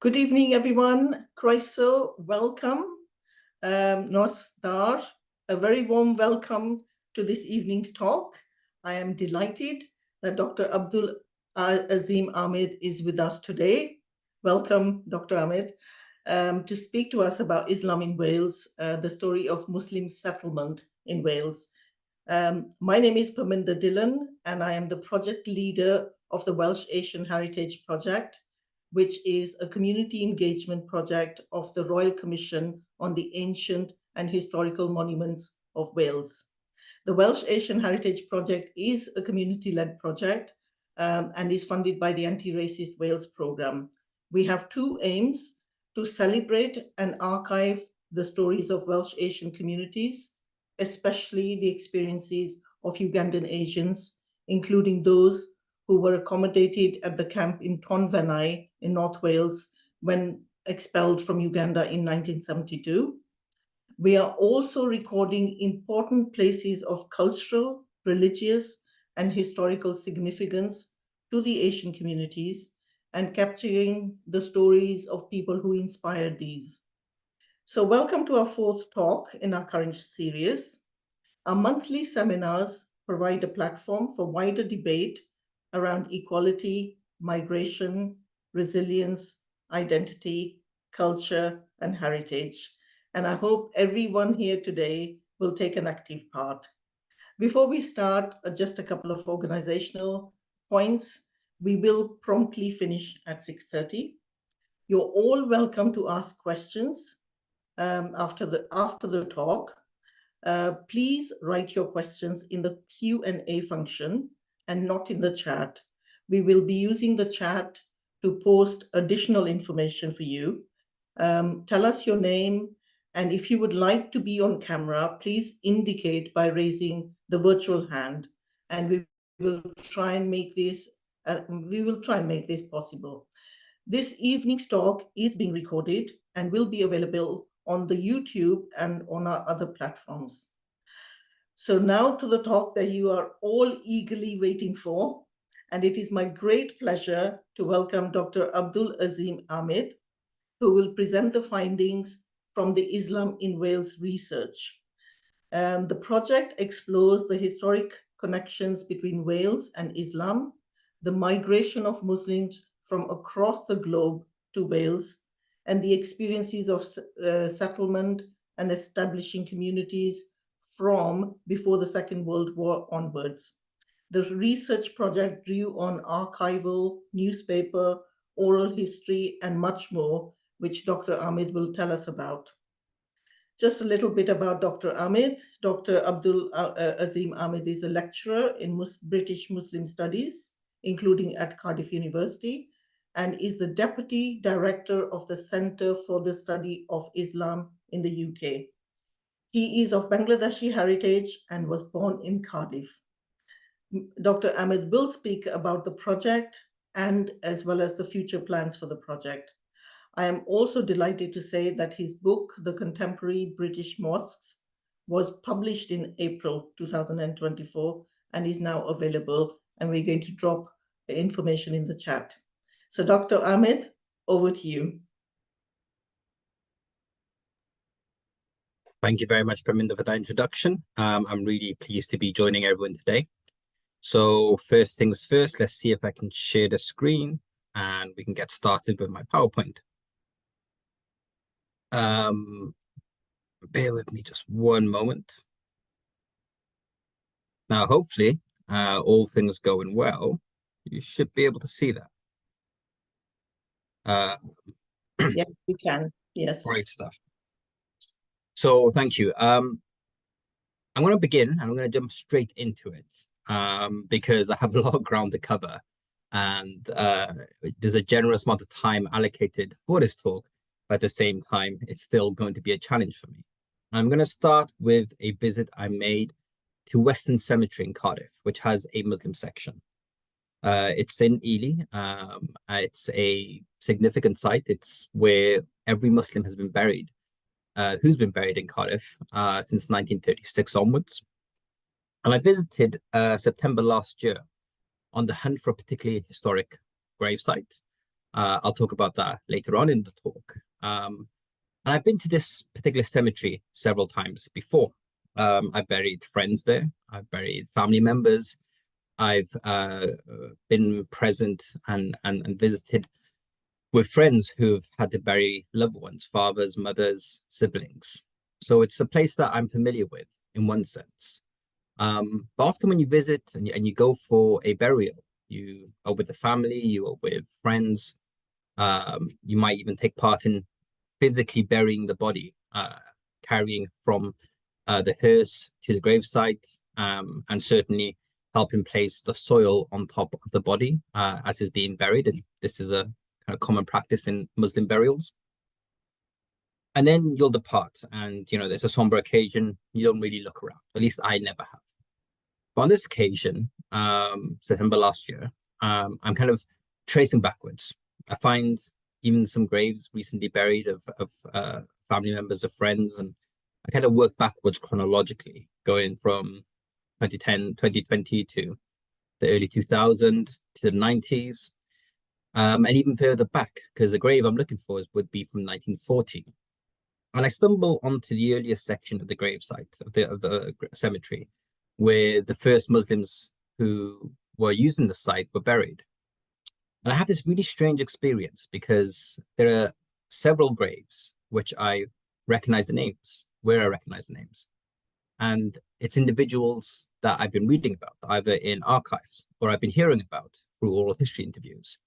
Good evening, everyone. Croeso, welcome. Nos dar, a very warm welcome to this evening's talk. I am delighted that Dr. Abdul-Azim Ahmed is with us today. Welcome, Dr. Ahmed, to speak to us about Islam in Wales, the story of Muslim settlement in Wales. My name is Parminder Dillon, and I am the project leader of the Welsh Asian Heritage Project, which is a community engagement project of the Royal Commission on the Ancient and Historical Monuments of Wales. The Welsh Asian Heritage Project is a community-led project and is funded by the Anti-Racist Wales programme. We have two aims: to celebrate and archive the stories of Welsh Asian communities, especially the experiences of Ugandan Asians, including those who were accommodated at the camp in Tonfennau in North Wales when expelled from Uganda in 1972. We are also recording important places of cultural, religious, and historical significance to the Asian communities and capturing the stories of people who inspired these. So welcome to our fourth talk in our current series. Our monthly seminars provide a platform for wider debate around equality, migration, resilience, identity, culture, and heritage. And I hope everyone here today will take an active part. Before we start, just a couple of organizational points. We will promptly finish at 6:30. You're all welcome to ask questions after the talk. Please write your questions in the Q&A function and not in the chat. We will be using the chat to post additional information for you. Tell us your name, and if you would like to be on camera, please indicate by raising the virtual hand, and we will try and make this possible. This evening's talk is being recorded and will be available on the YouTube and on our other platforms. So now to the talk that you are all eagerly waiting for, and it is my great pleasure to welcome Dr. Abdul-Azim Ahmed, who will present the findings from the Islam in Wales research. The project explores the historic connections between Wales and Islam, the migration of Muslims from across the globe to Wales, and the experiences of settlement and establishing communities from before the Second World War onwards. The research project drew on archival, newspaper, oral history, and much more, which Dr. Ahmed will tell us about. Just a little bit about Dr. Ahmed. Dr. Abdul-Azim Ahmed is a lecturer in British Muslim Studies, including at Cardiff University, and is the Deputy Director of the Centre for the Study of Islam in the UK. He is of Bangladeshi heritage and was born in Cardiff. Dr. Ahmed will speak about the project and as well as the future plans for the project. I am also delighted to say that his book, The Contemporary British Mosques, was published in April 2024 and is now available, and we're going to drop the information in the chat. So Dr. Ahmed, over to you. Thank you very much, Parminder, for that introduction. I'm really pleased to be joining everyone today. So first things first, let's see if I can share the screen and we can get started with my PowerPoint. Bear with me just one moment. Now, hopefully, all things going well, you should be able to see that. Yes, we can. Yes. Great stuff. So thank you. I'm going to begin and I'm going to jump straight into it because I have a lot of ground to cover, and there's a generous amount of time allocated for this talk, but at the same time, it's still going to be a challenge for me. I'm going to start with a visit I made to Western Cemetery in Cardiff, which has a Muslim section. It's in Ely. It's a significant site. It's where every Muslim has been buried, who's been buried in Cardiff since 1936 onwards. And I visited September last year on the hunt for a particularly historic gravesite. I'll talk about that later on in the talk. And I've been to this particular cemetery several times before. I've buried friends there. I've buried family members. I've been present and visited with friends who've had to bury loved ones, fathers, mothers, siblings. So it's a place that I'm familiar with in one sense. But often when you visit and you go for a burial, you are with the family, you are with friends. You might even take part in physically burying the body, carrying from the hearse to the gravesite, and certainly helping place the soil on top of the body as is being buried. And this is a kind of common practice in Muslim burials. And then you'll depart, and there's a somber occasion. You don't really look around. At least I never have. But on this occasion, September last year, I'm kind of tracing backwards. I find even some graves recently buried of family members, of friends, and I kind of work backwards chronologically, going from 2010, 2020 to the early 2000s to the 90s, and even further back, because the grave I'm looking for would be from 1940. And I stumble onto the earliest section of the gravesite of the cemetery, where the first Muslims who were using the site were buried. And I had this really strange experience because there are several graves which I recognize the names, where I recognize the names. And it's individuals that I've been reading about, either in archives or I've been hearing about through oral history interviews.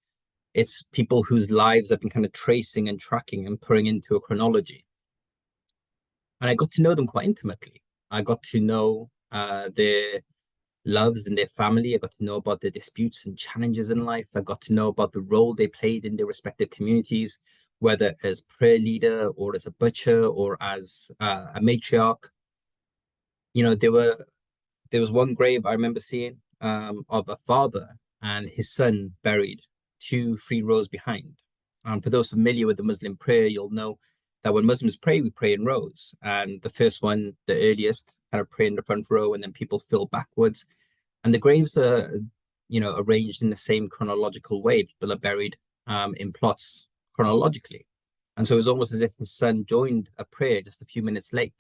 It's people whose lives I've been kind of tracing and tracking and putting into a chronology. And I got to know them quite intimately. I got to know their loves and their family. I got to know about their disputes and challenges in life. I got to know about the role they played in their respective communities, whether as prayer leader or as a butcher or as a matriarch. There was one grave I remember seeing of a father and his son buried 2-3 rows behind. For those familiar with the Muslim prayer, you'll know that when Muslims pray, we pray in rows. And the first one, the earliest, kind of pray in the front row, and then people fill backwards. And the graves are, arranged in the same chronological way. People are buried in plots chronologically. And so it was almost as if his son joined a prayer just a few minutes late.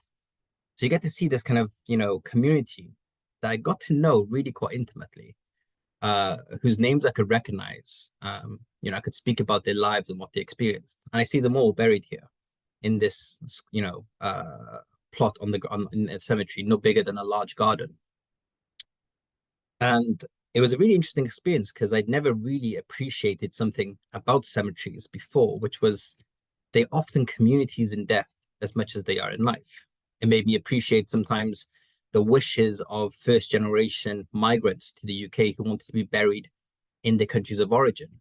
So you get to see this kind of, community that I got to know really quite intimately, whose names I could recognize. I could speak about their lives and what they experienced. And I see them all buried here in this, plot in a cemetery, no bigger than a large garden. And it was a really interesting experience because I'd never really appreciated something about cemeteries before, which was they're often communities in death as much as they are in life. It made me appreciate sometimes the wishes of first-generation migrants to the UK who wanted to be buried in their countries of origin,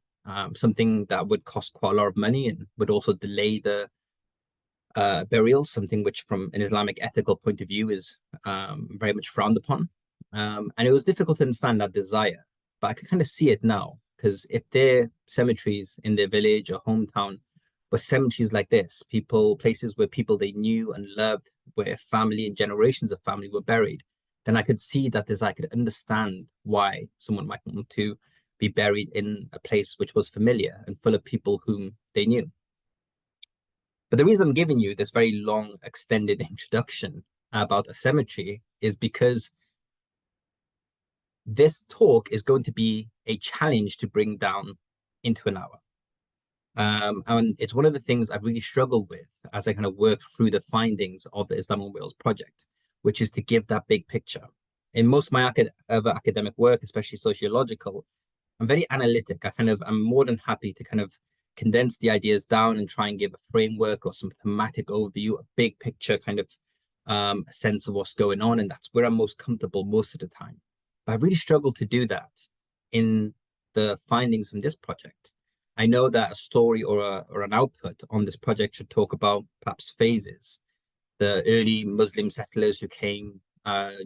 something that would cost quite a lot of money and would also delay the burial, something which from an Islamic ethical point of view is very much frowned upon. And it was difficult to understand that desire, but I can kind of see it now, because if their cemeteries in their village or hometown were cemeteries like this, places where people they knew and loved, where family and generations of family were buried, then I could see that I could understand why someone might want to be buried in a place which was familiar and full of people whom they knew. But the reason I'm giving you this very long, extended introduction about a cemetery is because this talk is going to be a challenge to bring down into an hour. And it's one of the things I've really struggled with as I kind of work through the findings of the Islam in Wales project, which is to give that big picture. In most of my other academic work, especially sociological, I'm very analytic. I'm more than happy to kind of condense the ideas down and try and give a framework or some thematic overview, a big picture kind of sense of what's going on. And that's where I'm most comfortable most of the time. But I really struggle to do that in the findings from this project. I know that a story or an output on this project should talk about perhaps phases. The early Muslim settlers who came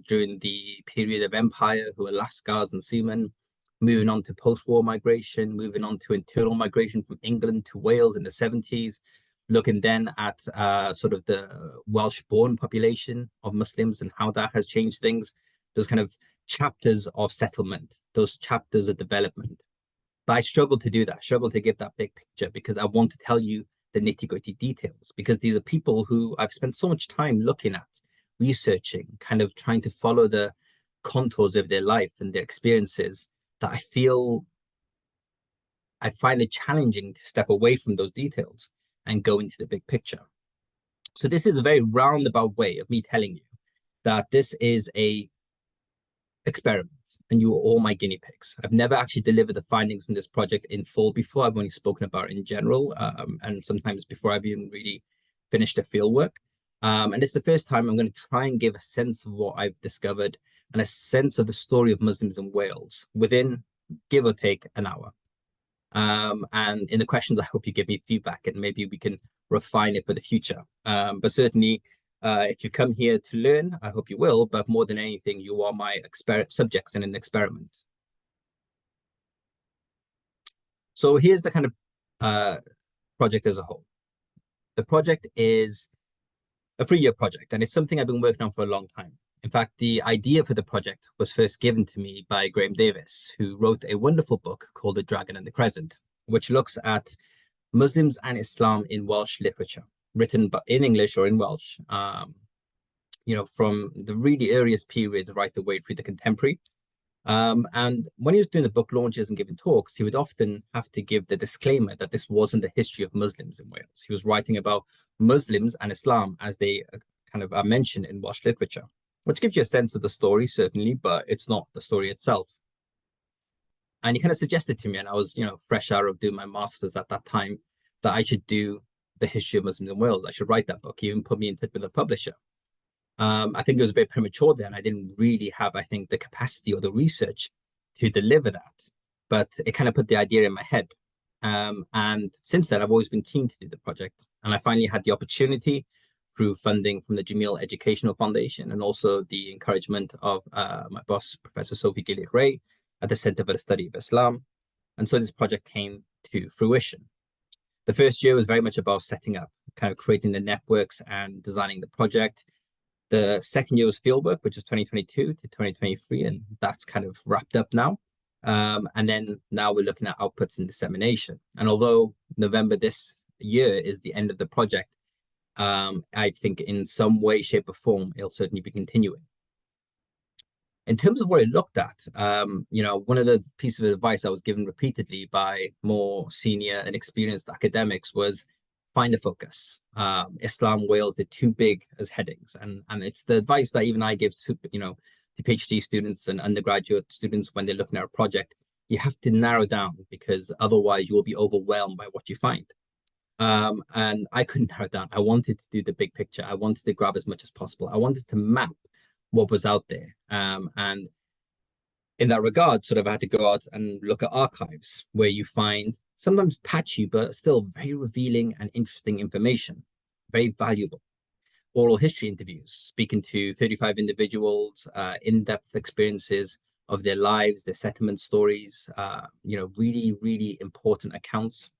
during the period of empire, who were Lascars and seamen, moving on to post-war migration, moving on to internal migration from England to Wales in the 70s, looking then at sort of the Welsh-born population of Muslims and how that has changed things, those kind of chapters of settlement, those chapters of development. But I struggle to do that, struggle to give that big picture, because I want to tell you the nitty-gritty details, because these are people who I've spent so much time looking at, researching, kind of trying to follow the contours of their life and their experiences, that I find it challenging to step away from those details and go into the big picture. So this is a very roundabout way of me telling you that this is a experiment and you are all my guinea pigs. I've never actually delivered the findings from this project in full before. I've only spoken about it in general, and sometimes before I've even really finished the fieldwork. And it's the first time I'm going to try and give a sense of what I've discovered and a sense of the story of Muslims in Wales within, give or take, an hour. And in the questions, I hope you give me feedback and maybe we can refine it for the future. But certainly, if you come here to learn, I hope you will, but more than anything, you are my subjects in an experiment. So here's the kind of project as a whole. The project is a 3-year project, and it's something I've been working on for a long time. In fact, the idea for the project was first given to me by Graham Davis, who wrote a wonderful book called The Dragon and the Crescent, which looks at Muslims and Islam in Welsh literature, written in English or in Welsh, from the really earliest periods right the way through the contemporary. And when he was doing the book launches and giving talks, he would often have to give the disclaimer that this wasn't the history of Muslims in Wales. He was writing about Muslims and Islam as they kind of are mentioned in Welsh literature, which gives you a sense of the story, certainly, but it's not the story itself. And he kind of suggested to me, and I was, fresh out of doing my master's at that time, that I should do the history of Muslims in Wales. I should write that book. He even put me in touch with a publisher. I think it was a bit premature then. I didn't really have, the capacity or the research to deliver that, but it kind of put the idea in my head. And since then, I've always been keen to do the project. And I finally had the opportunity through funding from the Jamil Educational Foundation and also the encouragement of my boss, Professor Sophie Gilliard-Ray, at the Center for the Study of Islam. And so this project came to fruition. The first year was very much about setting up, kind of creating the networks and designing the project. The second year was fieldwork, which was 2022 to 2023, and that's kind of wrapped up now. And then now we're looking at outputs and dissemination. And although November this year is the end of the project, I think in some way, shape, or form, it'll certainly be continuing. In terms of what it looked at, one of the pieces of advice I was given repeatedly by more senior and experienced academics was find a focus. Islam, Wales, they're too big as headings. And it's the advice that even I give to, to PhD students and undergraduate students when they're looking at a project. You have to narrow down, because otherwise you will be overwhelmed by what you find. And I couldn't narrow down. I wanted to do the big picture. I wanted to grab as much as possible. I wanted to map what was out there. And in that regard, sort of I had to go out and look at archives where you find sometimes patchy, but still very revealing and interesting information, very valuable. Oral history interviews, speaking to 35 individuals, in-depth experiences of their lives, their settlement stories, really, really important accounts.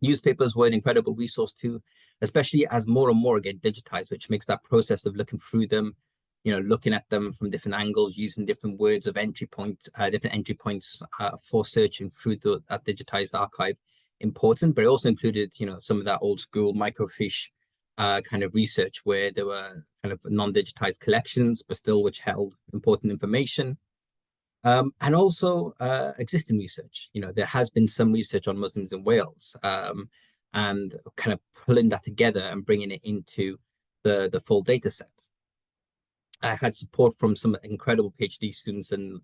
Newspapers were an incredible resource too, especially as more and more get digitized, which makes that process of looking through them, looking at them from different angles, using different words of entry point, different entry points for searching through that digitized archive important. But it also included, some of that old school microfiche kind of research where there were kind of non-digitized collections, but still which held important information. And also existing research. There has been some research on Muslims in Wales, and kind of pulling that together and bringing it into the full data set. I had support from some incredible PhD students and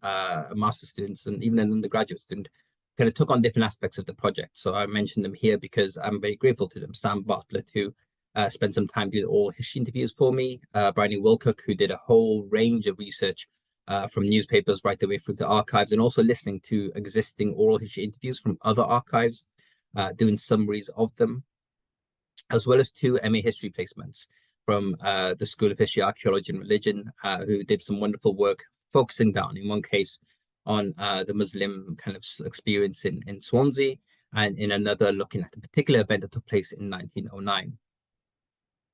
master students, and even an undergraduate student, kind of took on different aspects of the project. So I mentioned them here because I'm very grateful to them. Sam Bartlett, who spent some time doing all history interviews for me. Bryony Wilcock, who did a whole range of research from newspapers right the way through to archives, and also listening to existing oral history interviews from other archives, doing summaries of them, as well as 2 MA history placements from the School of History, Archaeology and Religion, who did some wonderful work focusing down, in one case, on the Muslim kind of experience in Swansea, and in another looking at a particular event that took place in 1909.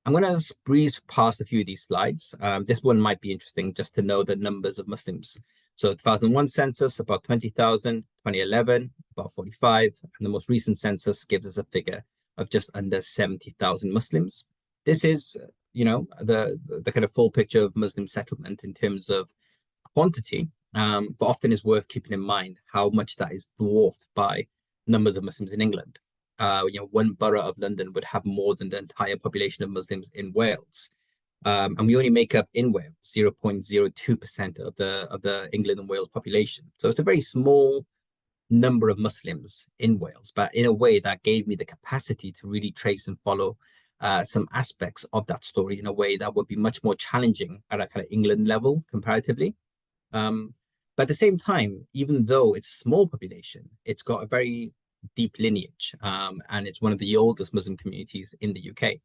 I'm going to breeze past a few of these slides. This one might be interesting just to know the numbers of Muslims. So 2001 census, about 20,000, 2011, about 45, and the most recent census gives us a figure of just under 70,000 Muslims. This is, the kind of full picture of Muslim settlement in terms of quantity, but often is worth keeping in mind how much that is dwarfed by numbers of Muslims in England. One borough of London would have more than the entire population of Muslims in Wales. And we only make up in Wales 0.02% of the England and Wales population. So it's a very small number of Muslims in Wales, but in a way that gave me the capacity to really trace and follow some aspects of that story in a way that would be much more challenging at a kind of England level comparatively. But at the same time, even though it's a small population, it's got a very deep lineage, and it's one of the oldest Muslim communities in the UK.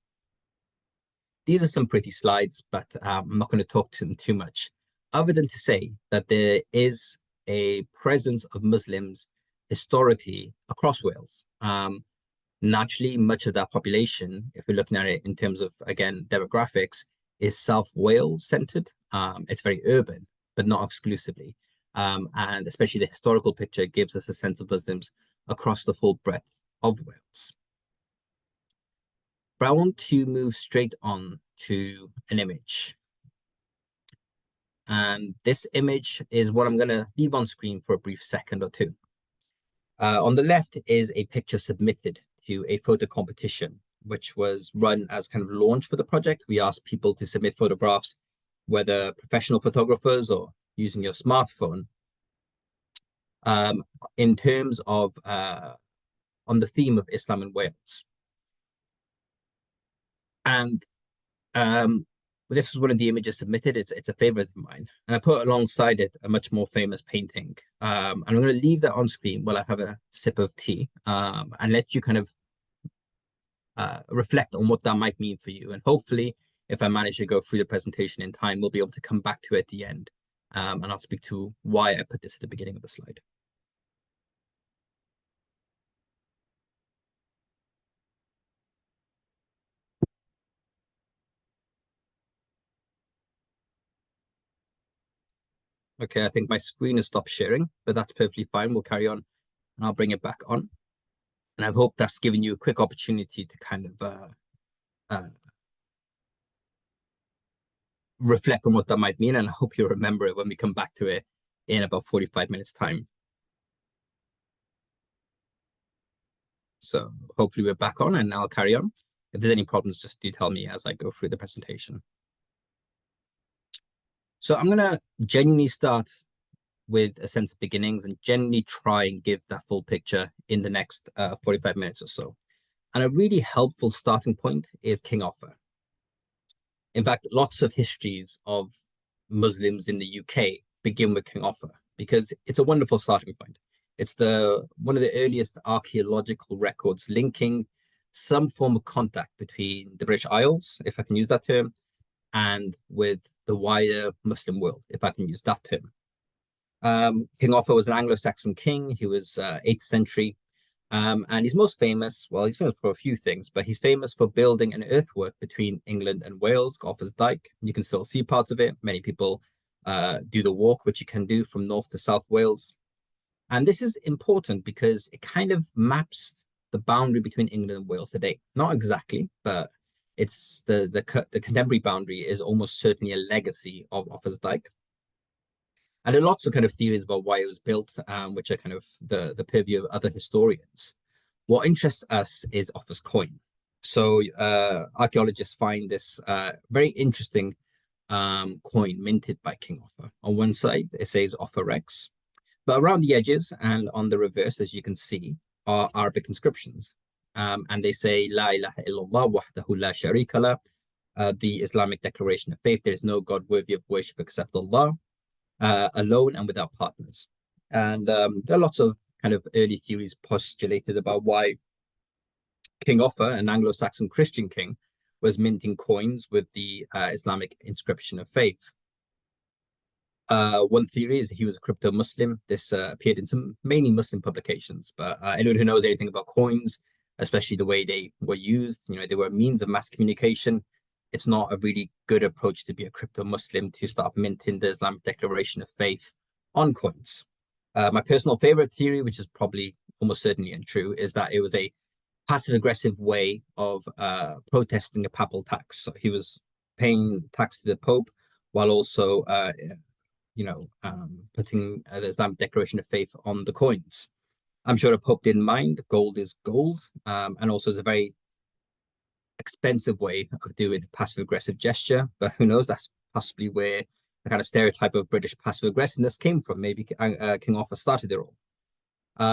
These are some pretty slides, but I'm not going to talk to them too much, other than to say that there is a presence of Muslims historically across Wales. Naturally, much of that population, if we're looking at it in terms of, again, demographics, is South Wales centered. It's very urban, but not exclusively. And especially the historical picture gives us a sense of Muslims across the full breadth of Wales. But I want to move straight on to an image. And this image is what I'm going to leave on screen for a brief second or two. On the left is a picture submitted to a photo competition, which was run as kind of launch for the project. We asked people to submit photographs, whether professional photographers or using your smartphone, in terms of on the theme of Islam in Wales. And this was one of the images submitted. It's a favorite of mine. And I put alongside it a much more famous painting. And I'm going to leave that on screen while I have a sip of tea, and let you kind of reflect on what that might mean for you. And hopefully, if I manage to go through the presentation in time, we'll be able to come back to it at the end. And I'll speak to why I put this at the beginning of the slide. Okay, I think my screen has stopped sharing, but that's perfectly fine. We'll carry on and I'll bring it back on. And I hope that's given you a quick opportunity to kind of reflect on what that might mean. And I hope you'll remember it when we come back to it in about 45 minutes time. So hopefully we're back on and I'll carry on. If there's any problems, just do tell me as I go through the presentation. So I'm going to genuinely start with a sense of beginnings and generally try and give that full picture in the next 45 minutes or so. And a really helpful starting point is King Offa. In fact, lots of histories of Muslims in the UK begin with King Offa because it's a wonderful starting point. It's one of the earliest archaeological records linking some form of contact between the British Isles, if I can use that term, and with the wider Muslim world, if I can use that term. King Offa was an Anglo-Saxon king. He was 8th century, and he's most famous, well, he's famous for a few things, but he's famous for building an earthwork between England and Wales, Offa's Dyke. You can still see parts of it. Many people do the walk, which you can do from North to South Wales. And this is important because it kind of maps the boundary between England and Wales today. Not exactly, but it's the contemporary boundary is almost certainly a legacy of Offa's Dyke. And there are lots of kind of theories about why it was built, which are kind of the purview of other historians. What interests us is Offa's coin. So archaeologists find this very interesting coin minted by King Offa. On one side, it says Offa Rex, but around the edges and on the reverse, as you can see, are Arabic inscriptions. And they say, La ilaha illallah wahdahu la sharika la, the Islamic declaration of faith, there is no God worthy of worship except Allah, alone and without partners. And there are lots of kind of early theories postulated about why King Offa, an Anglo-Saxon Christian king, was minting coins with the Islamic inscription of faith. One theory is he was a crypto-Muslim. This appeared in some mainly Muslim publications, but anyone who knows anything about coins, especially the way they were used, they were a means of mass communication. It's not a really good approach to be a crypto-Muslim to start minting the Islamic declaration of faith on coins. My personal favorite theory, which is probably almost certainly untrue, is that it was a passive-aggressive way of protesting a papal tax. So he was paying tax to the Pope while also, putting the Islamic Declaration of Faith on the coins. I'm sure the Pope didn't mind. Gold is gold, and also is a very expensive way of doing a passive-aggressive gesture. But who knows? That's possibly where the kind of stereotype of British passive-aggressiveness came from. Maybe King Arthur started it all.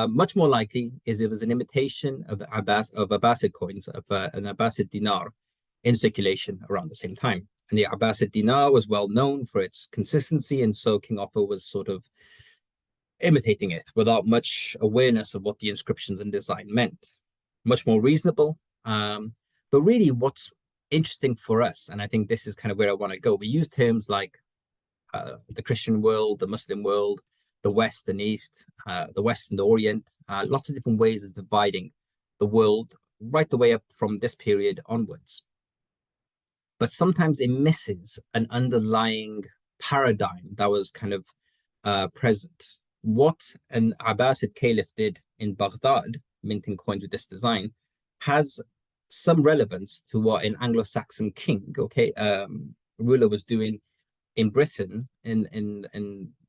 Much more likely is it was an imitation of Abbasid coins, of an Abbasid dinar in circulation around the same time. And the Abbasid dinar was well known for its consistency, and so King Arthur was sort of imitating it without much awareness of what the inscriptions and design meant. Much more reasonable. But really what's interesting for us, and I think this is kind of where I want to go, we use terms like the Christian world, the Muslim world, the West and East, the West and the Orient, lots of different ways of dividing the world right the way up from this period onwards. But sometimes it misses an underlying paradigm that was kind of present. What an Abbasid caliph did in Baghdad, minting coins with this design, has some relevance to what an Anglo-Saxon king, ruler was doing in Britain in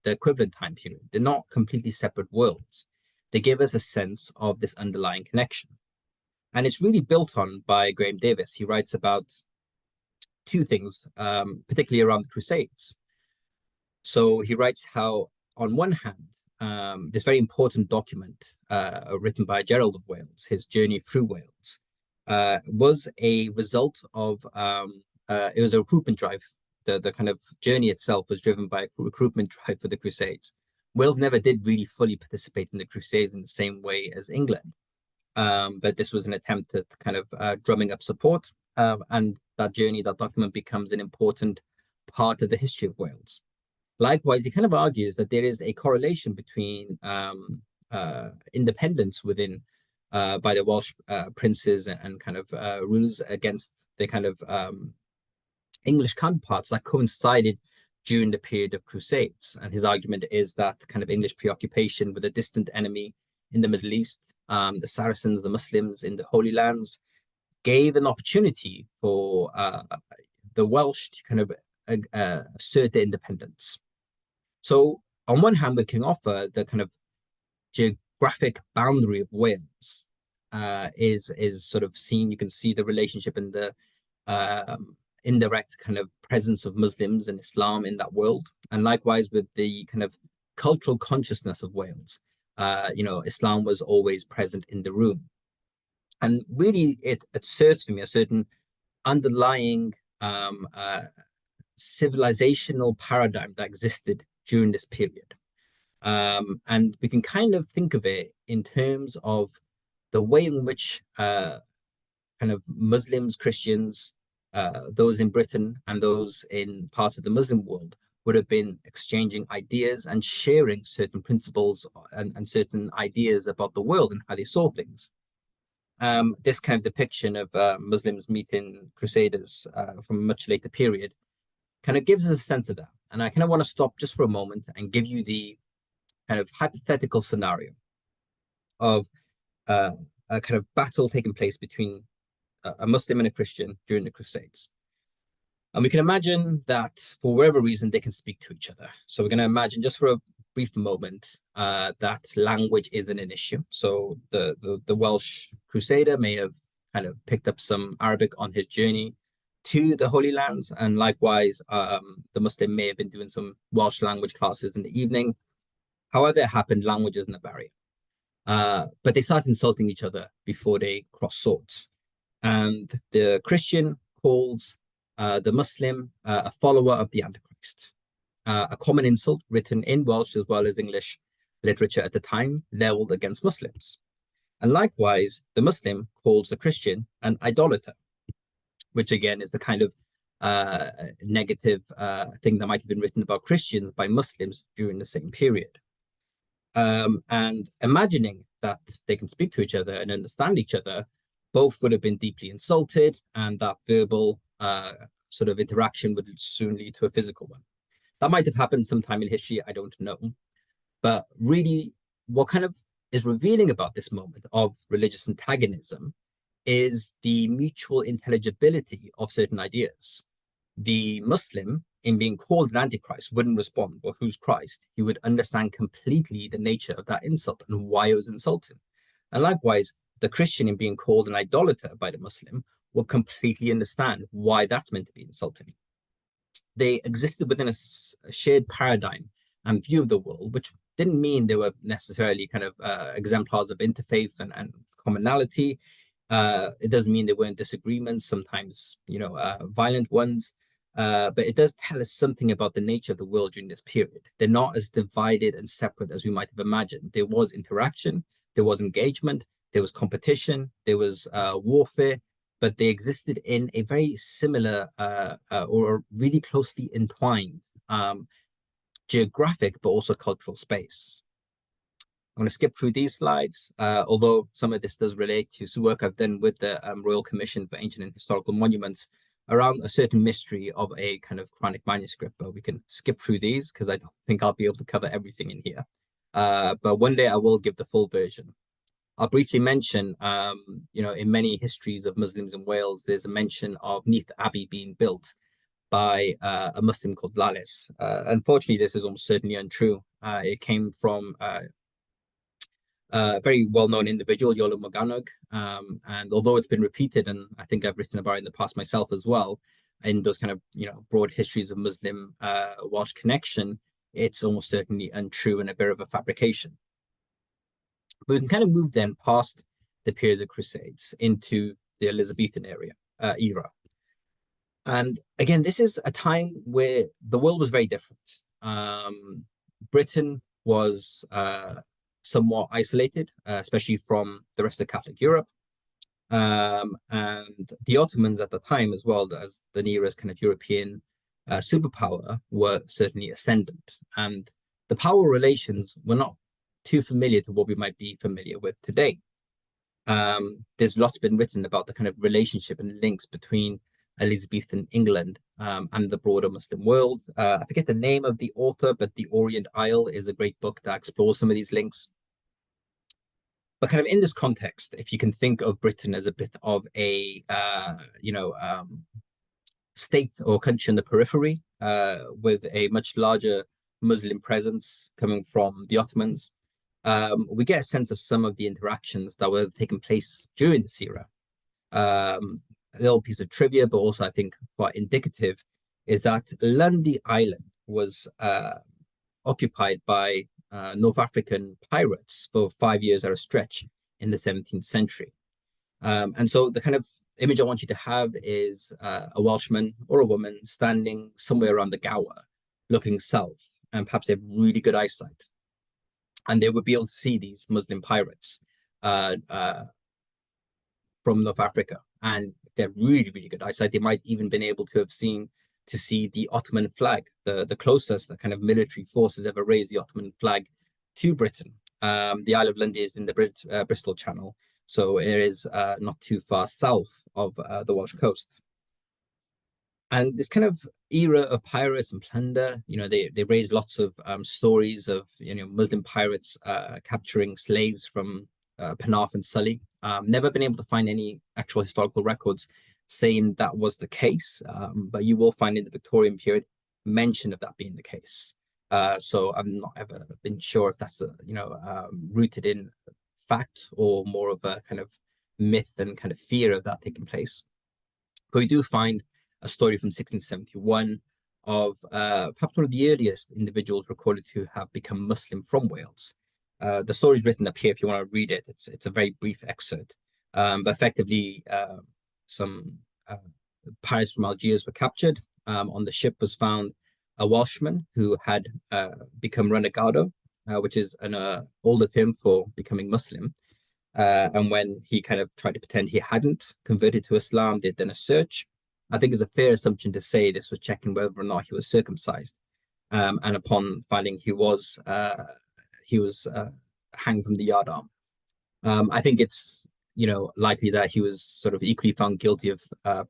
the equivalent time period. They're not completely separate worlds. They give us a sense of this underlying connection. And it's really built on by Graham Davis. He writes about two things, particularly around the Crusades. So he writes how, on one hand, this very important document written by Gerald of Wales, his journey through Wales, was a result of, it was a recruitment drive. The kind of journey itself was driven by a recruitment drive for the Crusades. Wales never did really fully participate in the Crusades in the same way as England. But this was an attempt at kind of drumming up support. And that journey, that document becomes an important part of the history of Wales. Likewise, he kind of argues that there is a correlation between independence within by the Welsh princes and kind of rules against the kind of English counterparts that coincided during the period of Crusades. And his argument is that kind of English preoccupation with a distant enemy in the Middle East, the Saracens, the Muslims in the Holy Lands, gave an opportunity for the Welsh to kind of assert their independence. So on one hand, with King Arthur, the kind of geographic boundary of Wales is sort of seen. You can see the relationship in the indirect kind of presence of Muslims and Islam in that world. And likewise with the kind of cultural consciousness of Wales, Islam was always present in the room. And really it asserts for me a certain underlying civilizational paradigm that existed during this period. And we can kind of think of it in terms of the way in which kind of Muslims, Christians, those in Britain and those in parts of the Muslim world would have been exchanging ideas and sharing certain principles and certain ideas about the world and how they saw things. This kind of depiction of Muslims meeting Crusaders from a much later period kind of gives us a sense of that. And I kind of want to stop just for a moment and give you the kind of hypothetical scenario of a kind of battle taking place between a Muslim and a Christian during the Crusades. And we can imagine that for whatever reason, they can speak to each other. So we're going to imagine just for a brief moment that language isn't an issue. So the Welsh Crusader may have kind of picked up some Arabic on his journey to the Holy Lands. And likewise, the Muslim may have been doing some Welsh language classes in the evening. However it happened, language isn't a barrier. But they start insulting each other before they cross swords. And the Christian calls the Muslim a follower of the Antichrist. A common insult written in Welsh as well as English literature at the time, leveled against Muslims. And likewise, the Muslim calls the Christian an idolater, which again is the kind of negative thing that might have been written about Christians by Muslims during the same period. And imagining that they can speak to each other and understand each other, both would have been deeply insulted, and that verbal sort of interaction would soon lead to a physical one. That might have happened sometime in history, I don't know. But really, what kind of is revealing about this moment of religious antagonism is the mutual intelligibility of certain ideas. The Muslim, in being called an antichrist, wouldn't respond, well, who's Christ? He would understand completely the nature of that insult and why it was insulting. And likewise, the Christian, in being called an idolater by the Muslim, will completely understand why that's meant to be insulting. They existed within a shared paradigm and view of the world, which didn't mean they were necessarily kind of exemplars of interfaith and commonality. It doesn't mean there weren't disagreements, sometimes, violent ones. But it does tell us something about the nature of the world during this period. They're not as divided and separate as we might have imagined. There was interaction, there was engagement, there was competition, there was warfare, but they existed in a very similar or really closely entwined geographic but also cultural space. I'm going to skip through these slides, although some of this does relate to some work I've done with the Royal Commission for Ancient and Historical Monuments around a certain mystery of a kind of Quranic manuscript, but we can skip through these because I don't think I'll be able to cover everything in here. But one day I will give the full version. I'll briefly mention, in many histories of Muslims in Wales, there's a mention of Neath Abbey being built by a Muslim called Lalis. Unfortunately, this is almost certainly untrue. It came from a very well-known individual, Iolo Morgannwg, and although it's been repeated, and I think I've written about it in the past myself as well, in those kind of broad histories of Muslim Welsh connection, it's almost certainly untrue and a bit of a fabrication. But we can kind of move then past the period of the Crusades into the Elizabethan era. And again, this is a time where the world was very different. Britain was somewhat isolated, especially from the rest of Catholic Europe. And the Ottomans at the time, as well as the nearest kind of European superpower, were certainly ascendant. And the power relations were not too familiar to what we might be familiar with today. There's lots been written about the kind of relationship and links between Elizabethan England and the broader Muslim world. I forget the name of the author, but The Orient Isle is a great book that explores some of these links. But kind of in this context, if you can think of Britain as a bit of a, state or country in the periphery with a much larger Muslim presence coming from the Ottomans, we get a sense of some of the interactions that were taking place during this era. A little piece of trivia, but also I think quite indicative, is that Lundy Island was occupied by North African pirates for 5 years at a stretch in the 17th century. And so the kind of image I want you to have is a Welshman or a woman standing somewhere around the Gower, looking south, and perhaps they have really good eyesight. And they would be able to see these Muslim pirates from North Africa. And they're really, really good eyesight. They might even been able to have see the Ottoman flag, the closest that kind of military forces ever raised the Ottoman flag to Britain. The Isle of Lundy is in the Bristol Channel, so it is not too far south of the Welsh coast. And this kind of era of pirates and plunder, they raised lots of stories of Muslim pirates capturing slaves from Penarth and Sully. Never been able to find any actual historical records saying that was the case, but you will find in the Victorian period mention of that being the case. So I've not ever been sure if that's rooted in fact or more of a kind of myth and kind of fear of that taking place. But we do find a story from 1671 of perhaps one of the earliest individuals recorded to have become Muslim from Wales. The story is written up here if you want to read it. It's a very brief excerpt. But effectively, some pirates from Algiers were captured. On the ship was found a Welshman who had become renegado, which is an older term for becoming Muslim. And when he kind of tried to pretend he hadn't converted to Islam, they'd done a search. I think it's a fair assumption to say this was checking whether or not he was circumcised. And upon finding he was hanged from the yardarm. I think it's likely that he was sort of equally found guilty of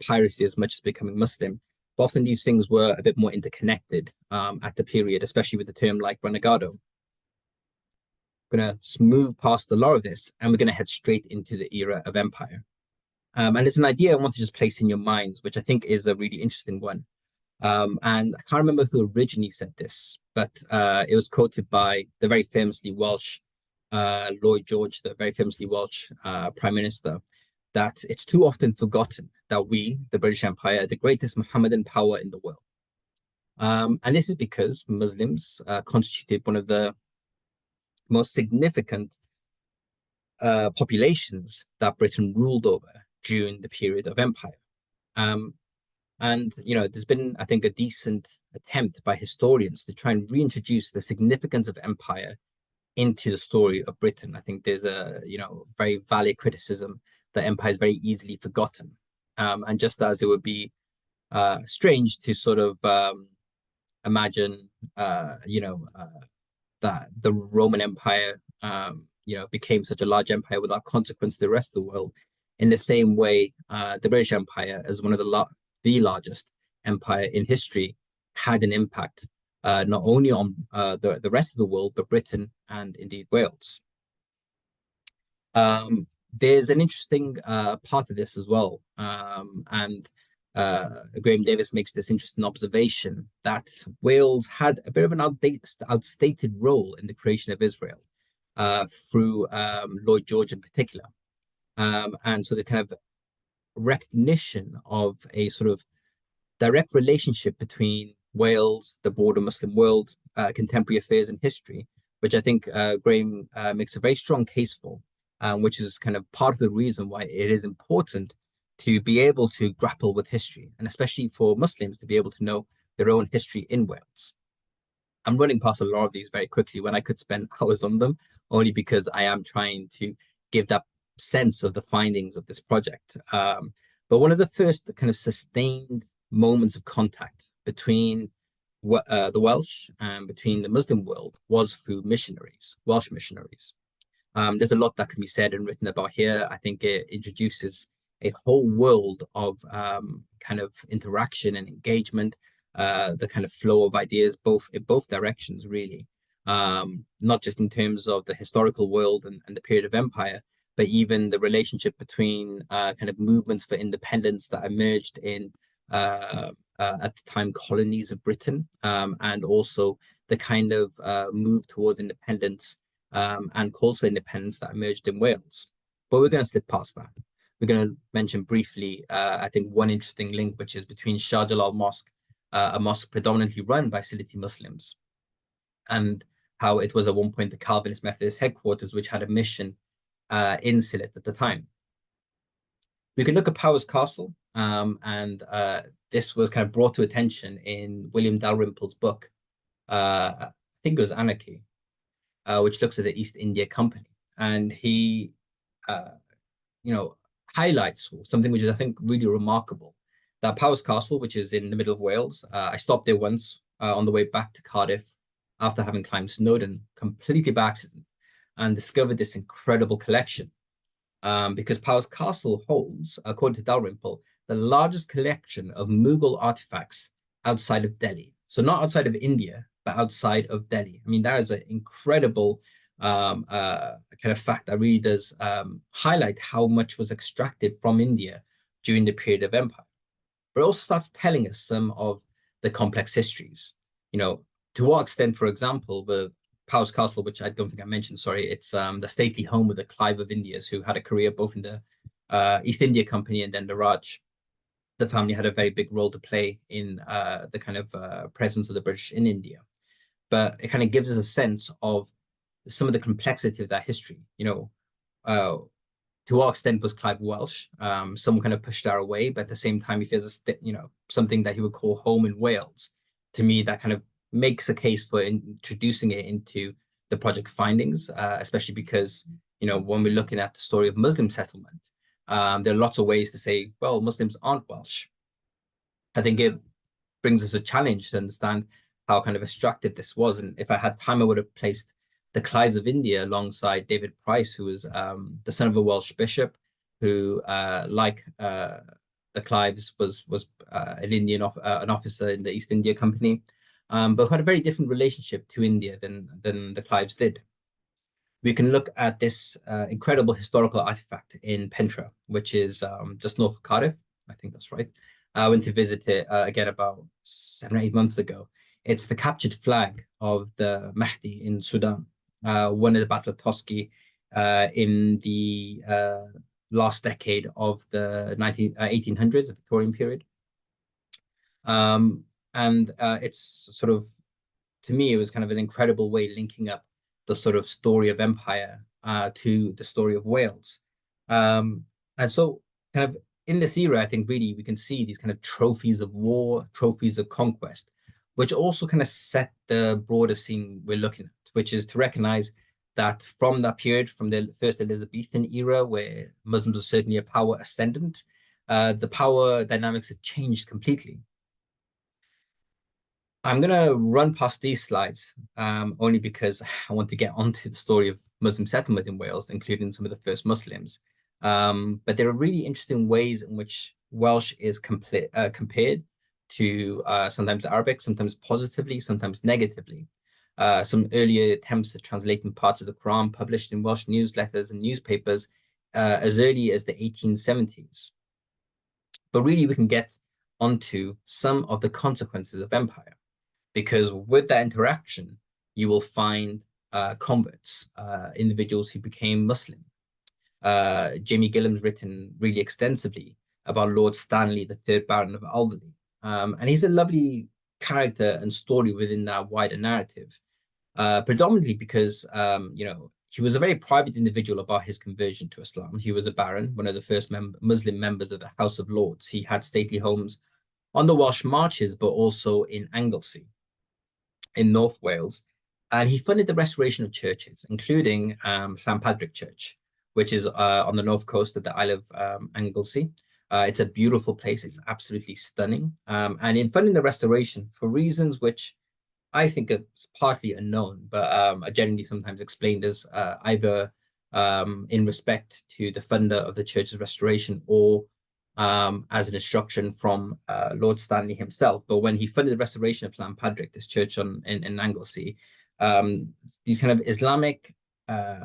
piracy as much as becoming Muslim. But often these things were a bit more interconnected at the period, especially with the term like renegado. going to move past a lot of this, and we're going to head straight into the era of empire. And it's an idea I want to just place in your minds, which I think is a really interesting one. And I can't remember who originally said this, but it was quoted by the very famously Welsh Lloyd George, the very famously Welsh Prime Minister, that it's too often forgotten that we, the British Empire, are the greatest Mohammedan power in the world. And this is because Muslims constituted one of the most significant populations that Britain ruled over during the period of empire. And, there's been, I think, a decent attempt by historians to try and reintroduce the significance of empire into the story of Britain. I think there's a, very valid criticism that empire is very easily forgotten. And just as it would be strange to sort of imagine, that the Roman Empire, became such a large empire without consequence to the rest of the world. In the same way, the British Empire, as one of the largest empire in history, had an impact not only on the rest of the world, but Britain and indeed Wales. There's an interesting part of this as well. And Graham Davis makes this interesting observation that Wales had a bit of an outdated role in the creation of Israel through Lloyd George in particular. And so the kind of recognition of a sort of direct relationship between Wales, the broader Muslim world, contemporary affairs and history, which I think Graham makes a very strong case for, which is kind of part of the reason why it is important to be able to grapple with history, and especially for Muslims to be able to know their own history in Wales. I'm running past a lot of these very quickly when I could spend hours on them, only because I am trying to give that sense of the findings of this project. But one of the first kind of sustained moments of contact between the Welsh and between the Muslim world was through missionaries, Welsh missionaries. There's a lot that can be said and written about here. I think it introduces a whole world of kind of interaction and engagement, the kind of flow of ideas, in both directions, really. Not just in terms of the historical world and the period of empire, but even the relationship between kind of movements for independence that emerged in, at the time, colonies of Britain, and also the kind of move towards independence and calls for independence that emerged in Wales. But we're going to slip past that. We're going to mention briefly, I think, one interesting link, which is between Shah Jalal Mosque, a mosque predominantly run by Sylheti Muslims, and how it was at one point the Calvinist Methodist headquarters, which had a mission in Sylhet at the time. We can look at Powers Castle, and this was kind of brought to attention in William Dalrymple's book, I think it was Anarchy, which looks at the East India Company. And he, highlights something which is, I think, really remarkable. That Powers Castle, which is in the middle of Wales, I stopped there once on the way back to Cardiff after having climbed Snowdon, completely by accident, and discovered this incredible collection. Because Powers Castle holds, according to Dalrymple, the largest collection of Mughal artifacts outside of Delhi. So not outside of India, but outside of Delhi. I mean, that is an incredible kind of fact that really does highlight how much was extracted from India during the period of empire. But it also starts telling us some of the complex histories. To what extent, for example, the Powers Castle, which I don't think I mentioned, sorry, it's the stately home of the Clive of Indias, who had a career both in the East India Company and then the Raj. The family had a very big role to play in the kind of presence of the British in India. But it kind of gives us a sense of some of the complexity of that history. To what extent was Clive Welsh? Someone kind of pushed that away, but at the same time, if he has something that he would call home in Wales, to me, that kind of makes a case for introducing it into the project findings, especially because, when we're looking at the story of Muslim settlement, there are lots of ways to say, well, Muslims aren't Welsh. I think it brings us a challenge to understand how kind of extractive this was. And if I had time, I would have placed the Clives of India alongside David Price, who was the son of a Welsh bishop, who, like the Clives, was an Indian an officer in the East India Company, but who had a very different relationship to India than the Clives did. we can look at this incredible historical artifact in Pentre, which is just north of Cardiff. I think that's right. I went to visit it again about 7 or 8 months ago. It's the captured flag of the Mahdi in Sudan, won at the Battle of Toski in the last decade of the 1800s, the Victorian period. It's sort of, to me, it was kind of an incredible way linking up the sort of story of empire to the story of Wales. And so kind of in this era, I think really we can see these kind of trophies of war, trophies of conquest, which also kind of set the broader scene we're looking at, which is to recognize that from that period, from the first Elizabethan era, where Muslims were certainly a power ascendant, the power dynamics have changed completely. I'm going to run past these slides only because I want to get onto the story of Muslim settlement in Wales, including some of the first Muslims. But there are really interesting ways in which Welsh is compared to sometimes Arabic, sometimes positively, sometimes negatively. Some earlier attempts at translating parts of the Quran published in Welsh newsletters and newspapers as early as the 1870s. But really, we can get onto some of the consequences of empire, because with that interaction, you will find converts, individuals who became Muslim. Jamie Gillam's written really extensively about Lord Stanley, the third Baron of Alderley. And he's a lovely character and story within that wider narrative, predominantly because, he was a very private individual about his conversion to Islam. He was a baron, one of the first Muslim members of the House of Lords. He had stately homes on the Welsh Marches, but also in Anglesey in North Wales. And he funded the restoration of churches, including Llanpadrig Church, which is on the north coast of the Isle of Anglesey. It's a beautiful place. It's absolutely stunning. And in funding the restoration, for reasons which I think it's partly unknown, but are generally sometimes explained as either in respect to the funder of the church's restoration or as an instruction from Lord Stanley himself. But when he funded the restoration of Llanpadrig, this church in Anglesey, these kind of Islamic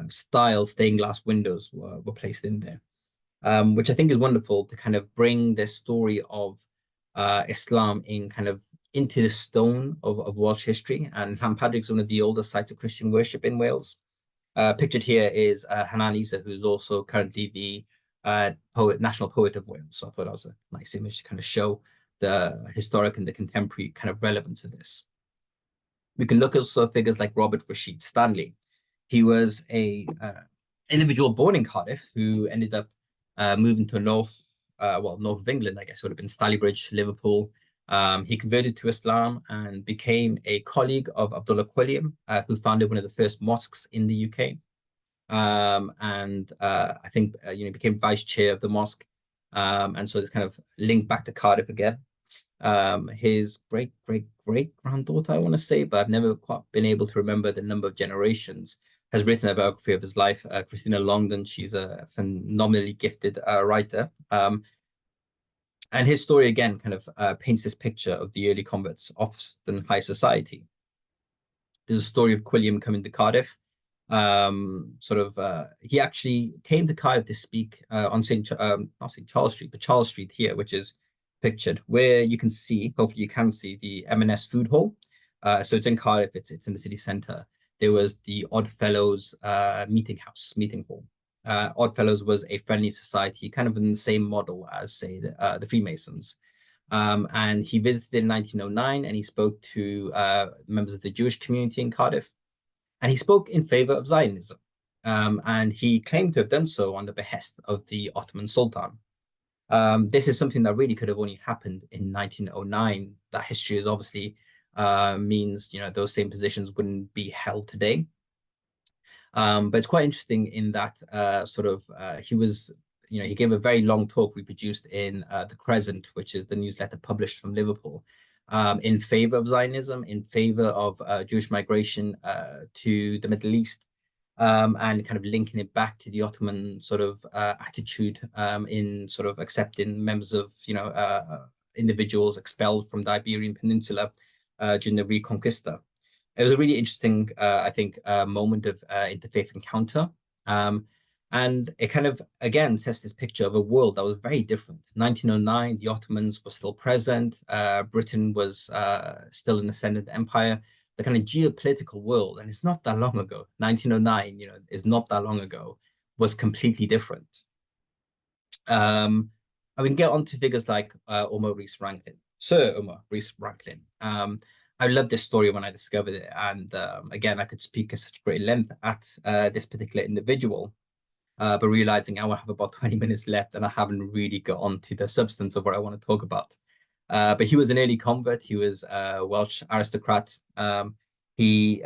style stained glass windows were placed in there, which I think is wonderful to kind of bring this story of Islam in kind of into the stone of Welsh history. And Llanpadrig is one of the oldest sites of Christian worship in Wales. Pictured here is Hanan Isa, who's also currently the national poet of Wales. So I thought that was a nice image to kind of show the historic and the contemporary kind of relevance of this. We can look also at figures like Robert Rashid Stanley. He was a individual born in Cardiff who ended up moving to north of England, I guess would have been Stalybridge, Liverpool. He converted to Islam and became a colleague of Abdullah Quilliam, who founded one of the first mosques in the UK. I think became vice chair of the mosque, and so this kind of link back to Cardiff again. His great granddaughter, I want to say, but I've never quite been able to remember the number of generations, has written a biography of his life. Christina Longden, she's a phenomenally gifted writer. And his story again kind of paints this picture of the early converts, often high society. There's a story of Quilliam coming to Cardiff. He actually came to Cardiff to speak on not St. Charles Street, but Charles Street here, which is pictured, where you can see, hopefully you can see, the M&S food hall. So it's in Cardiff, it's in the city centre. There was the Oddfellows meeting hall. Oddfellows was a friendly society, kind of in the same model as, say, the Freemasons. And he visited in 1909, and he spoke to members of the Jewish community in Cardiff. And he spoke in favor of Zionism. And he claimed to have done so on the behest of the Ottoman Sultan. This is something that really could have only happened in 1909. That history is obviously means, those same positions wouldn't be held today. But it's quite interesting in that he was, he gave a very long talk reproduced in The Crescent, which is the newsletter published from Liverpool, in favor of Zionism, in favor of Jewish migration to the Middle East, and kind of linking it back to the Ottoman sort of attitude in sort of accepting members of, individuals expelled from the Iberian Peninsula during the Reconquista. it was a really interesting, I think, moment of interfaith encounter. And it kind of, again, sets this picture of a world that was very different. 1909, the Ottomans were still present. Britain was still an ascendant empire. The kind of geopolitical world, and it's not that long ago. 1909, is not that long ago, was completely different. And we can get on to figures like Umar Rees-Franklin, Sir Umar Rees-Franklin. I loved this story when I discovered it. And again, I could speak at such great length at this particular individual, but realizing I will have about 20 minutes left and I haven't really got on to the substance of what I want to talk about. But he was an early convert. He was a Welsh aristocrat. He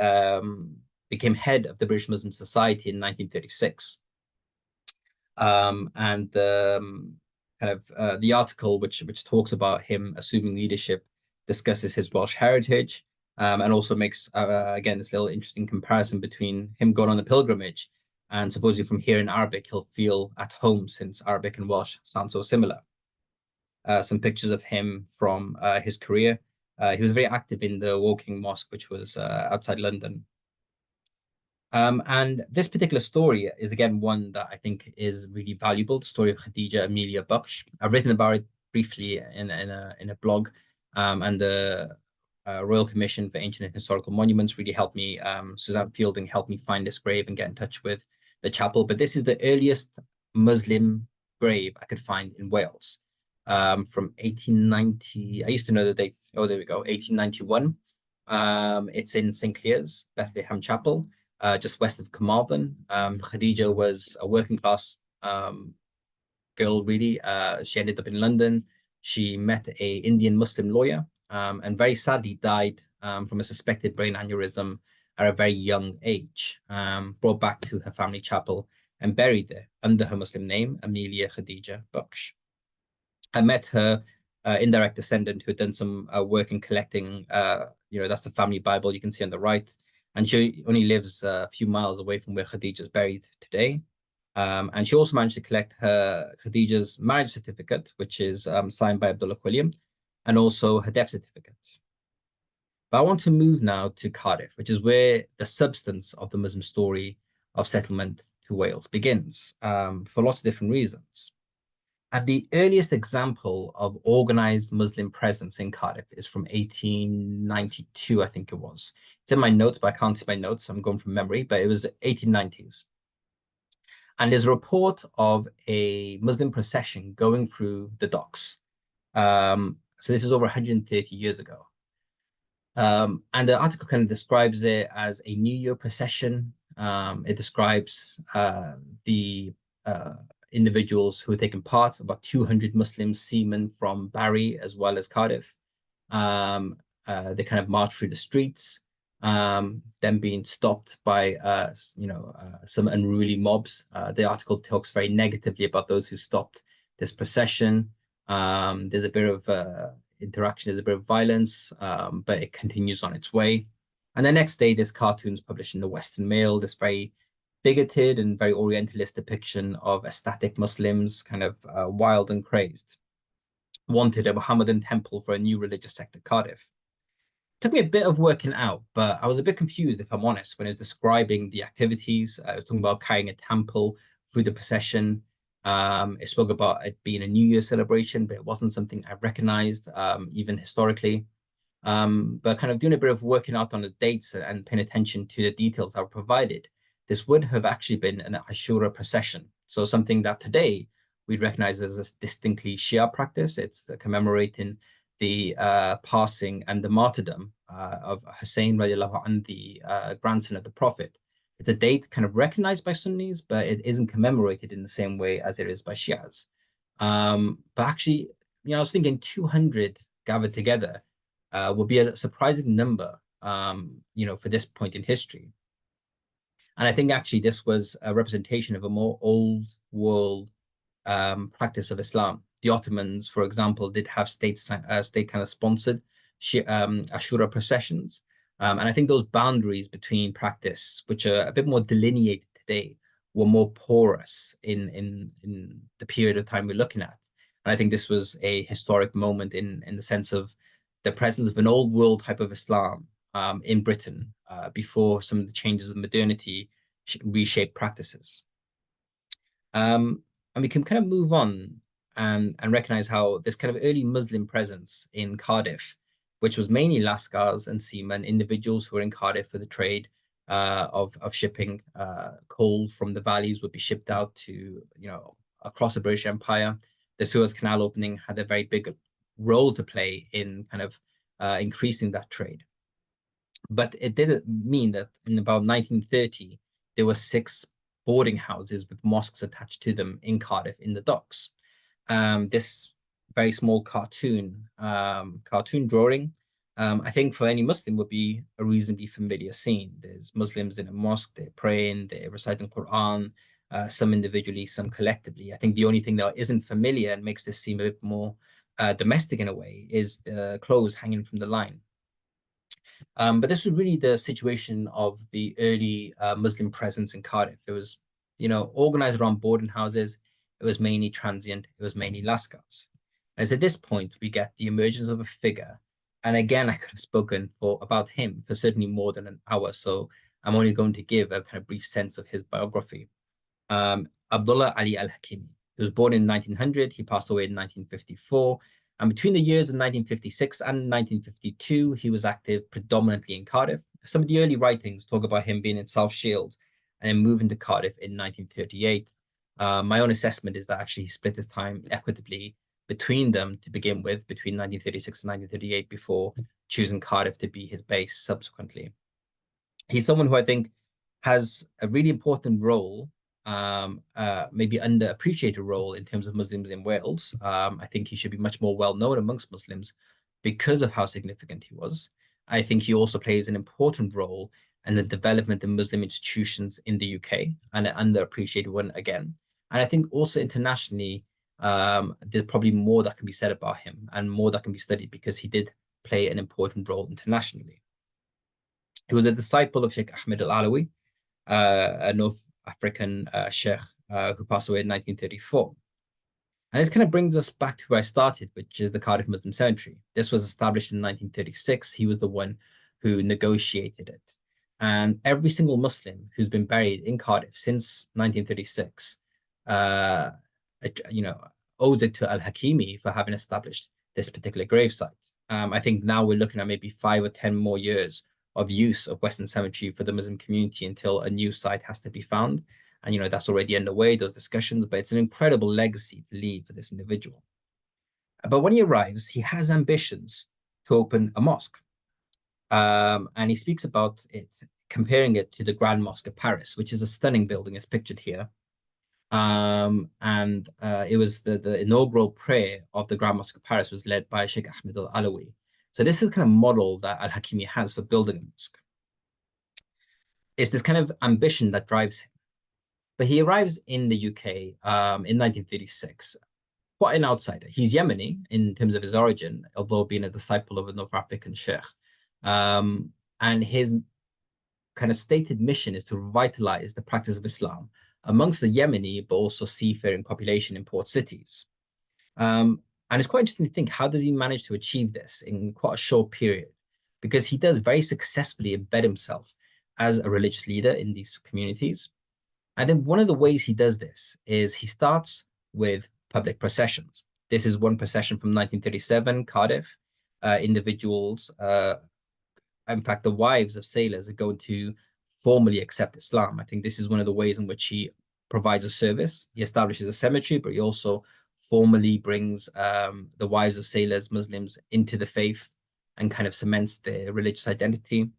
became head of the British Muslim Society in 1936. The article which talks about him assuming leadership discusses his Welsh heritage, and also makes again this little interesting comparison between him going on the pilgrimage and supposedly from hearing Arabic he'll feel at home, since Arabic and Welsh sound so similar. Some pictures of him from his career. He was very active in the Walking Mosque, which was outside London. And this particular story is, again, one that I think is really valuable, the story of Khadija Amelia Baksh. I've written about it briefly in a blog, and the Royal Commission for Ancient and Historical Monuments really helped me. Suzanne Fielding helped me find this grave and get in touch with the chapel. But this is the earliest Muslim grave I could find in Wales, from 1890. I used to know the date. Oh, there we go, 1891. It's in St. Clears, Bethlehem Chapel, just west of Carmarthen. Khadija was a working class girl, really. She ended up in London. She met an Indian Muslim lawyer, and very sadly died from a suspected brain aneurysm at a very young age, brought back to her family chapel and buried there under her Muslim name, Amelia Khadija Baksh. I met her indirect descendant who had done some work in collecting, that's the family Bible you can see on the right. And she only lives a few miles away from where Khadija is buried today. And she also managed to collect Khadija's marriage certificate, which is signed by Abdullah Quilliam, and also her death certificate. But I want to move now to Cardiff, which is where the substance of the Muslim story of settlement to Wales begins, for lots of different reasons. And the earliest example of organized Muslim presence in Cardiff is from 1892, I think it was. It's in my notes, but I can't see my notes. I'm going from memory, but it was 1890s. And there's a report of a Muslim procession going through the docks. So this is over 130 years ago. And the article kind of describes it as a New Year procession. It describes the individuals who are taking part, about 200 Muslim seamen from Barry as well as Cardiff. They kind of march through the streets, then being stopped by some unruly mobs. The article talks very negatively about those who stopped this procession. There's a bit of interaction, there's a bit of violence, but it continues on its way. And the next day, there's cartoons published in the Western Mail, this very bigoted and very Orientalist depiction of ecstatic Muslims, kind of wild and crazed, wanted a Mohammedan temple for a new religious sect at Cardiff. It took me a bit of working out, but I was a bit confused, if I'm honest, when it was describing the activities. I was talking about carrying a temple through the procession. It spoke about it being a New Year celebration, but it wasn't something I recognized, even historically. But kind of doing a bit of working out on the dates and paying attention to the details that were provided, this would have actually been an Ashura procession. So something that today we'd recognize as a distinctly Shia practice. It's commemorating the passing and the martyrdom of Hussein, radiallahu anhu, the grandson of the Prophet. It's a date kind of recognized by Sunnis, but it isn't commemorated in the same way as it is by Shias. But actually, I was thinking 200 gathered together would be a surprising number, for this point in history. And I think actually this was a representation of a more old world practice of Islam. The Ottomans, for example, did have state kind of sponsored Ashura processions. And I think those boundaries between practice, which are a bit more delineated today, were more porous in the period of time we're looking at. And I think this was a historic moment in the sense of the presence of an old world type of Islam in Britain before some of the changes of modernity reshaped practices. And we can kind of move on and recognize how this kind of early Muslim presence in Cardiff, which was mainly Lascars and seamen, individuals who were in Cardiff for the trade of shipping coal from the valleys, would be shipped out to, across the British Empire. The Suez Canal opening had a very big role to play in kind of increasing that trade. But it didn't mean that in about 1930, there were 6 boarding houses with mosques attached to them in Cardiff in the docks. This very small cartoon drawing, I think for any Muslim would be a reasonably familiar scene. There's Muslims in a mosque, they're praying, they're reciting Quran, some individually, some collectively. I think the only thing that isn't familiar and makes this seem a bit more domestic in a way is the clothes hanging from the line. But this was really the situation of the early Muslim presence in Cardiff. It was, organized around boarding houses. It was mainly transient. It was mainly Lascars. As at this point, we get the emergence of a figure. And again, I could have spoken about him for certainly more than an hour. So I'm only going to give a kind of brief sense of his biography. Abdullah Ali al-Hakimi. He was born in 1900. He passed away in 1954. And between the years of 1956 and 1952, he was active predominantly in Cardiff. Some of the early writings talk about him being in South Shields and then moving to Cardiff in 1938. My own assessment is that actually he split his time equitably between them to begin with, between 1936 and 1938, before choosing Cardiff to be his base subsequently. He's someone who I think has a really important role, maybe underappreciated role in terms of Muslims in Wales. I think he should be much more well known amongst Muslims because of how significant he was. I think he also plays an important role in the development of Muslim institutions in the UK, and an underappreciated one again. And I think also internationally, there's probably more that can be said about him and more that can be studied because he did play an important role internationally. He was a disciple of Sheikh Ahmed al-Alawi, a North African sheikh who passed away in 1934. And this kind of brings us back to where I started, which is the Cardiff Muslim Cemetery. This was established in 1936. He was the one who negotiated it. And every single Muslim who's been buried in Cardiff since 1936, owes it to al-Hakimi for having established this particular gravesite. I think now we're looking at maybe 5 or 10 more years of use of Western Cemetery for the Muslim community until a new site has to be found. And, that's already underway, those discussions, but it's an incredible legacy to leave for this individual. But when he arrives, he has ambitions to open a mosque. And he speaks about it, comparing it to the Grand Mosque of Paris, which is a stunning building, as pictured here. It was the inaugural prayer of the Grand Mosque of Paris was led by Sheikh Ahmed al-Alawi. So this is the kind of model that al-Hakimi has for building a mosque. It's this kind of ambition that drives him. But he arrives in the UK in 1936, quite an outsider. He's Yemeni in terms of his origin, although being a disciple of a North African sheikh. And his kind of stated mission is to revitalize the practice of Islam amongst the Yemeni, but also seafaring population in port cities. And it's quite interesting to think, how does he manage to achieve this in quite a short period? Because he does very successfully embed himself as a religious leader in these communities. And then one of the ways he does this is he starts with public processions. This is one procession from 1937, Cardiff. Individuals, in fact, the wives of sailors are going to formally accept Islam. I think this is one of the ways in which he provides a service. He establishes a cemetery, but he also formally brings the wives of sailors, Muslims, into the faith and kind of cements their religious identity.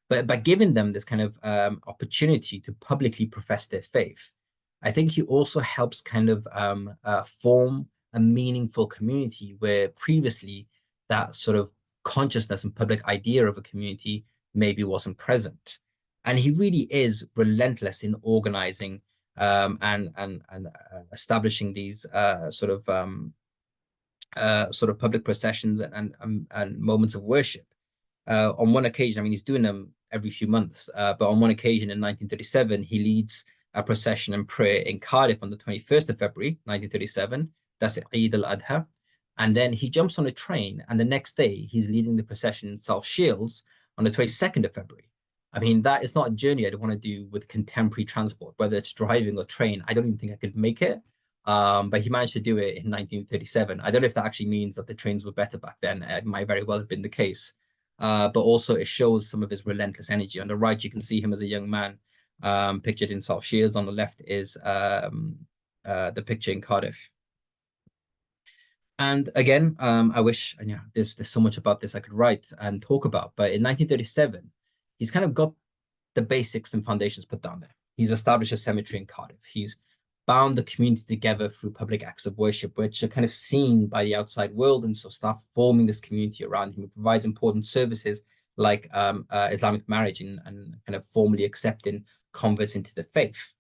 But by giving them this kind of opportunity to publicly profess their faith, I think he also helps kind of form a meaningful community where previously that sort of consciousness and public idea of a community maybe wasn't present. And he really is relentless in organizing and establishing these sort of public processions and moments of worship. On one occasion, I mean, he's doing them every few months, but on one occasion in 1937, he leads a procession and prayer in Cardiff on the 21st of February, 1937. That's Eid al-Adha. And then he jumps on a train, and the next day he's leading the procession in South Shields on the 22nd of February. I mean, that is not a journey I'd want to do with contemporary transport, whether it's driving or train. I don't even think I could make it. But he managed to do it in 1937. I don't know if that actually means that the trains were better back then. It might very well have been the case. But also it shows some of his relentless energy. On the right, you can see him as a young man, pictured in South Shields. On the left is the picture in Cardiff. And again, I wish, and yeah, there's so much about this I could write and talk about. But in 1937, he's kind of got the basics and foundations put down there. He's established a cemetery in Cardiff. He's bound the community together through public acts of worship, which are kind of seen by the outside world, and so start forming this community around him. He provides important services like Islamic marriage and kind of formally accepting converts into the faith.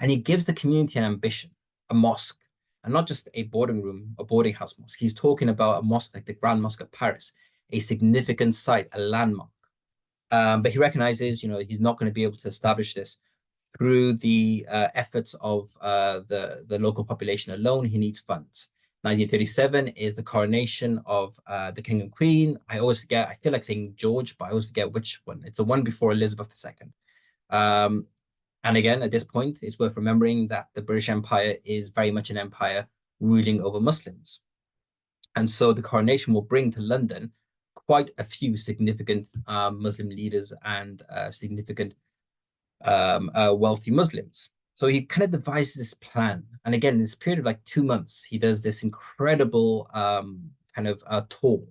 And he gives the community an ambition, a mosque, and not just a boarding room, a boarding house mosque. He's talking about a mosque like the Grand Mosque of Paris, a significant site, a landmark. But he recognizes, he's not going to be able to establish this through the efforts of the local population alone. He needs funds. 1937 is the coronation of the King and Queen. I always forget, I feel like saying George, but I always forget which one. It's the one before Elizabeth II. And again, at this point, it's worth remembering that the British Empire is very much an empire ruling over Muslims. And so the coronation will bring to London quite a few significant Muslim leaders and significant wealthy Muslims. So he kind of devises this plan. And again, in this period of like 2 months, he does this incredible kind of tour.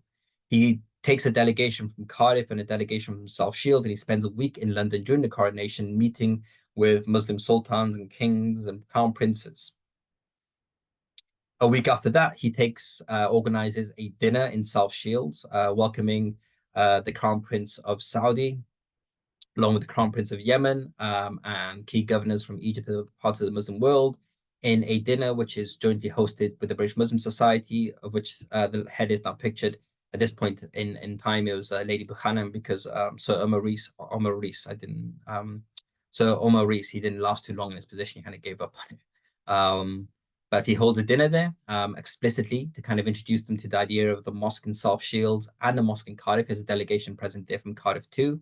He takes a delegation from Cardiff and a delegation from South Shields, and he spends a week in London during the coronation, meeting with Muslim sultans and kings and crown princes. A week after that, he organizes a dinner in South Shields, welcoming the Crown Prince of Saudi, along with the Crown Prince of Yemen, and key governors from Egypt and other parts of the Muslim world, in a dinner which is jointly hosted with the British Muslim Society, of which the head is not pictured. At this point in time, it was Lady Buchanan, because Sir Omar Rees, he didn't last too long in his position. He kind of gave up on it. But he holds a dinner there explicitly to kind of introduce them to the idea of the mosque in South Shields and the mosque in Cardiff. There's a delegation present there from Cardiff too.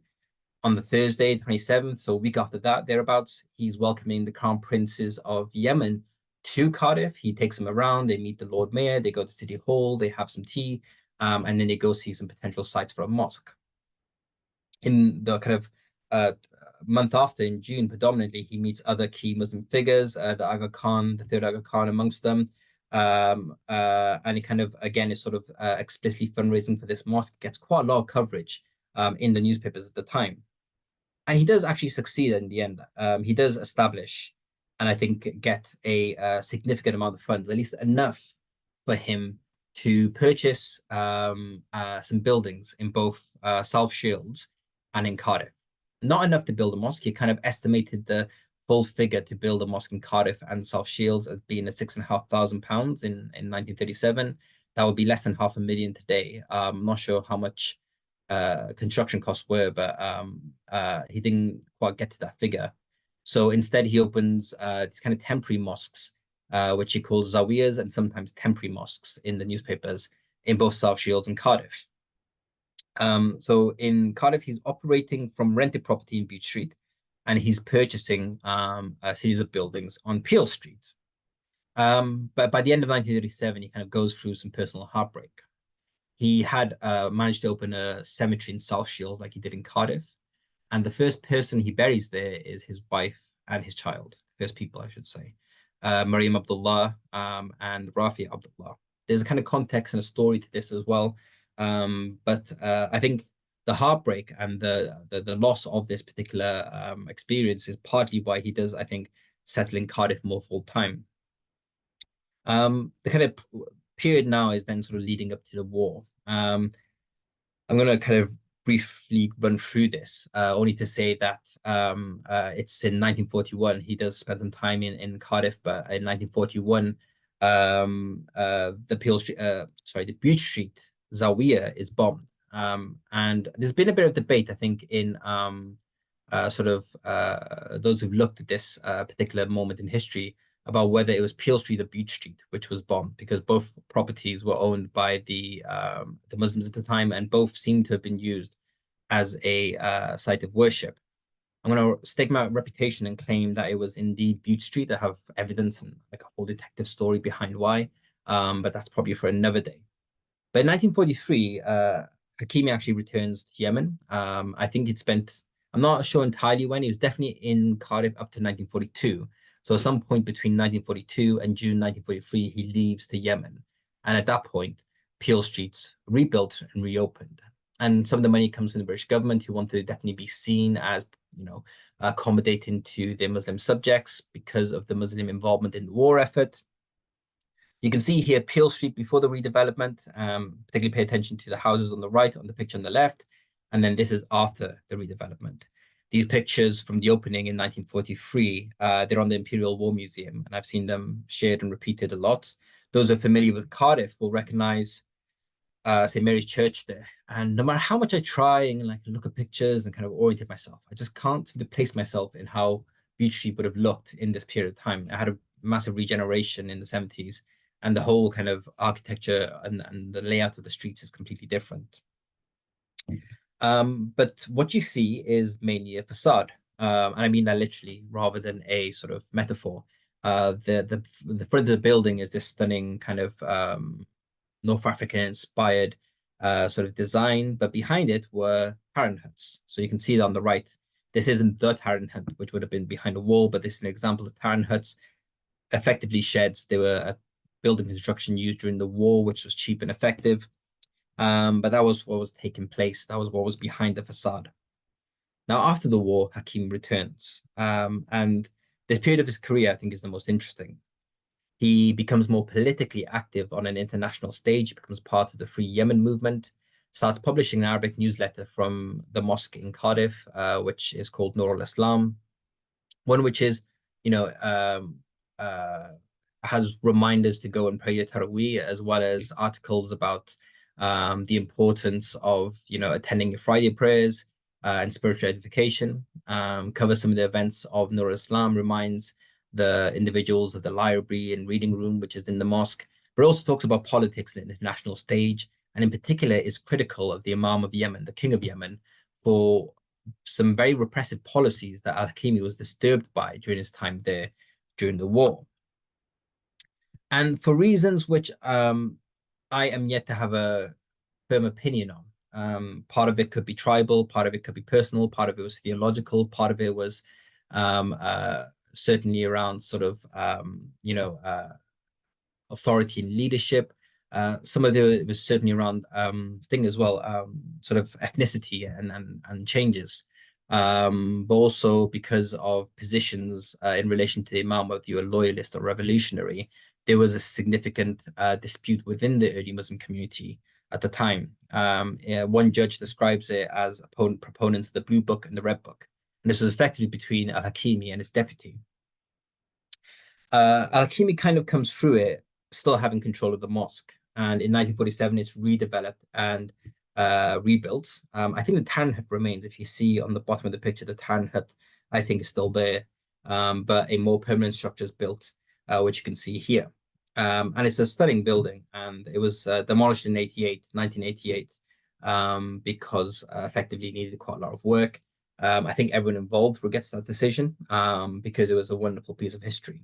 On the Thursday, 27th, so a week after that, thereabouts, he's welcoming the Crown Princes of Yemen to Cardiff. He takes them around, they meet the Lord Mayor, they go to City Hall, they have some tea, and then they go see some potential sites for a mosque. In the kind of month after, in June, predominantly, he meets other key Muslim figures, the Aga Khan, the third Aga Khan amongst them. And he kind of, again, is sort of explicitly fundraising for this mosque, gets quite a lot of coverage in the newspapers at the time. And he does actually succeed in the end. He does establish, and I think get a significant amount of funds, at least enough for him to purchase some buildings in both South Shields and in Cardiff. Not enough to build a mosque. He kind of estimated the full figure to build a mosque in Cardiff and South Shields as being £6,500 in 1937. That would be less than £500,000 today. I'm not sure how much construction costs were, but he didn't quite get to that figure. So instead, he opens these kind of temporary mosques, which he calls zawiyas, and sometimes temporary mosques in the newspapers in both South Shields and Cardiff. So in Cardiff, he's operating from rented property in Bute Street, and he's purchasing a series of buildings on Peel Street. But by the end of 1937, he kind of goes through some personal heartbreak. He had managed to open a cemetery in South Shields like he did in Cardiff. And the first person he buries there is his wife and his child. First people, I should say. Maryam Abdullah and Rafi Abdullah. There's a kind of context and a story to this as well. But I think the heartbreak and the loss of this particular experience is partly why he does, I think, settle in Cardiff more full time. The kind of period now is then sort of leading up to the war. I'm going to kind of briefly run through this, only to say that it's in 1941. He does spend some time in Cardiff, but in 1941, the Bute Street Zawiya is bombed. And there's been a bit of debate, I think, in those who've looked at this particular moment in history, about whether it was Peel Street or Bute Street which was bombed, because both properties were owned by the Muslims at the time, and both seem to have been used as a site of worship. I'm going to stake my reputation and claim that it was indeed Bute Street. I have evidence and like a whole detective story behind why, but that's probably for another day. But in 1943, Hakimi actually returns to Yemen. I think he'd spent, I'm not sure entirely when, he was definitely in Cardiff up to 1942. So at some point between 1942 and June 1943, he leaves to Yemen. And at that point, Peel Street's rebuilt and reopened. And some of the money comes from the British government, who want to definitely be seen as, accommodating to their Muslim subjects because of the Muslim involvement in the war effort. You can see here Peel Street before the redevelopment, particularly pay attention to the houses on the right, on the picture on the left, and then this is after the redevelopment. These pictures from the opening in 1943, they're on the Imperial War Museum, and I've seen them shared and repeated a lot. Those who are familiar with Cardiff will recognize St. Mary's Church there. And no matter how much I try and like look at pictures and kind of orientate myself, I just can't seem to place myself in how Bute Street would have looked in this period of time. I had a massive regeneration in the 70s, and the whole kind of architecture and the layout of the streets is completely different. But what you see is mainly a facade. And I mean that literally rather than a sort of metaphor. The front of the building is this stunning kind of North African inspired sort of design, but behind it were Taran huts. So you can see it on the right. This isn't the Taran hut, which would have been behind a wall, but this is an example of Taran huts, effectively sheds. They were a building construction used during the war, which was cheap and effective. But that was what was taking place. That was what was behind the facade. Now, after the war, Hakim returns. And this period of his career, I think, is the most interesting. He becomes more politically active on an international stage, becomes part of the Free Yemen movement, starts publishing an Arabic newsletter from the mosque in Cardiff, which is called Mudo'r Islam, one which is, has reminders to go and pray your tarawih, as well as articles about the importance of, attending your Friday prayers and spiritual edification, covers some of the events of Mudo'r Islam, reminds the individuals of the library and reading room, which is in the mosque, but also talks about politics in the international stage, and in particular is critical of the Imam of Yemen, the King of Yemen, for some very repressive policies that Al-Hakimi was disturbed by during his time there during the war. And for reasons which I am yet to have a firm opinion on. Part of it could be tribal, part of it could be personal, part of it was theological, part of it was certainly around sort of, authority and leadership. Some of it was certainly around thing as well, sort of ethnicity and changes. But also because of positions in relation to the Imam, whether you were loyalist or revolutionary, there was a significant dispute within the early Muslim community at the time. One judge describes it as proponents of the Blue Book and the Red Book. And this was effectively between Al-Hakimi and his deputy. Al-Hakimi kind of comes through it, still having control of the mosque. And in 1947, it's redeveloped and rebuilt. I think the Taran hut remains. If you see on the bottom of the picture, the Taran hut, I think, is still there. But a more permanent structure is built, which you can see here. And it's a stunning building. And it was demolished in 1988, because effectively needed quite a lot of work. I think everyone involved regrets that decision because it was a wonderful piece of history.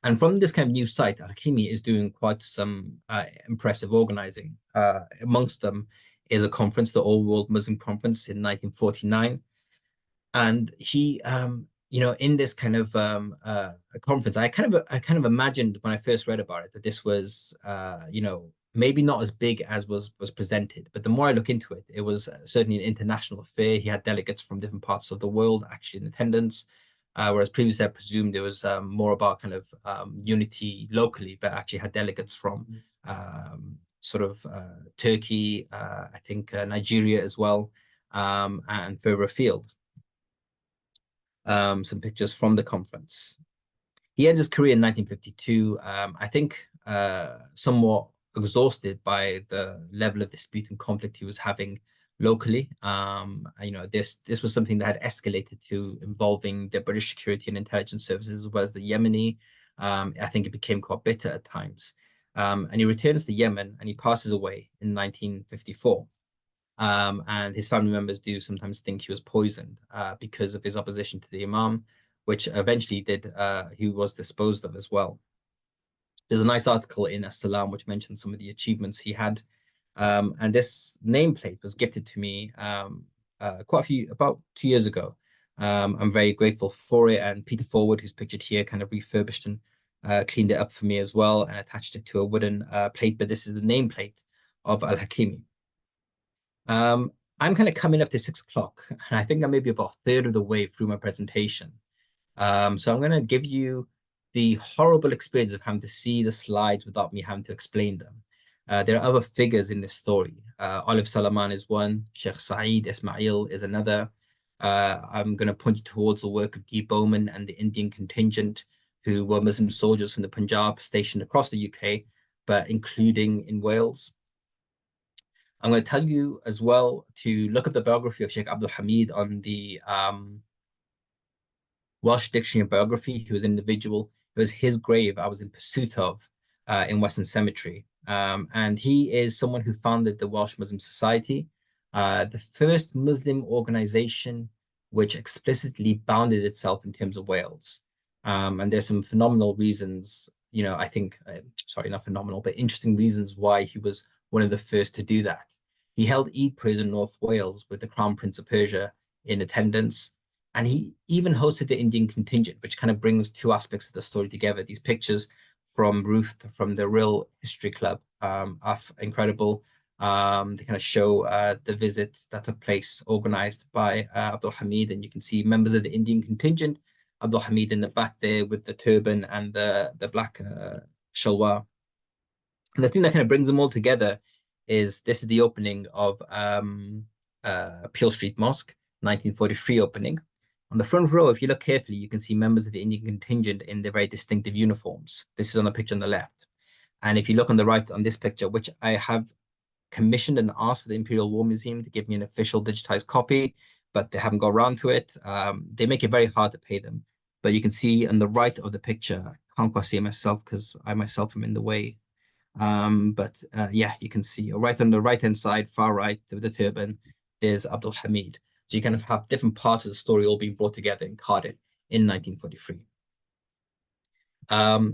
And from this kind of new site, Al-Hakimi is doing quite some impressive organizing. Amongst them is a conference, the All World Muslim Conference in 1949. And he, in this kind of conference, I kind of imagined when I first read about it that this was, maybe not as big as was presented. But the more I look into it, it was certainly an international affair. He had delegates from different parts of the world actually in attendance. Whereas previously I presumed there was more about kind of unity locally, but actually had delegates from sort of Turkey, I think Nigeria as well, and further afield. Some pictures from the conference. He ends his career in 1952, I think somewhat exhausted by the level of dispute and conflict he was having locally. This was something that had escalated to involving the British security and intelligence services as well as the Yemeni. I think it became quite bitter at times. And he returns to Yemen and he passes away in 1954. And his family members do sometimes think he was poisoned because of his opposition to the Imam, which eventually he was disposed of as well. There's a nice article in As-Salam which mentions some of the achievements he had. And this nameplate was gifted to me about 2 years ago. I'm very grateful for it. And Peter Forward, who's pictured here, kind of refurbished and cleaned it up for me as well and attached it to a wooden plate. But this is the nameplate of Al-Hakimi. I'm kind of coming up to 6 o'clock, and I think I'm maybe about a third of the way through my presentation. So I'm going to give you the horrible experience of having to see the slides without me having to explain them. There are other figures in this story. Olive Salaman is one. Sheikh Saeed Ismail is another. I'm going to point towards the work of Guy Bowman and the Indian contingent, who were Muslim soldiers from the Punjab stationed across the UK, but including in Wales. I'm going to tell you as well to look up the biography of Sheikh Abdul Hamid on the Welsh Dictionary of Biography. He was an individual. It was his grave I was in pursuit of in Western Cemetery. And he is someone who founded the Welsh Muslim Society, the first Muslim organization which explicitly bounded itself in terms of Wales. And there's some phenomenal reasons, I think, sorry, not phenomenal, but interesting reasons why he was one of the first to do that. He held Eid prayers in North Wales with the Crown Prince of Persia in attendance. And he even hosted the Indian contingent, which kind of brings two aspects of the story together. These pictures from Ruth, from the Real History Club, are incredible. They kind of show the visit that took place, organized by Abdul Hamid. And you can see members of the Indian contingent, Abdul Hamid in the back there with the turban and the black shalwar. And the thing that kind of brings them all together is this is the opening of Peel Street Mosque, 1943 opening. On the front row, if you look carefully, you can see members of the Indian contingent in their very distinctive uniforms. This is on the picture on the left. And if you look on the right on this picture, which I have commissioned and asked for the Imperial War Museum to give me an official digitized copy, but they haven't got around to it. They make it very hard to pay them. But you can see on the right of the picture, I can't quite see it myself because I myself am in the way. Yeah, you can see right on the right-hand side, far right, with the turban, there's Abdul Hamid. So you kind of have different parts of the story all being brought together in Cardiff in 1943.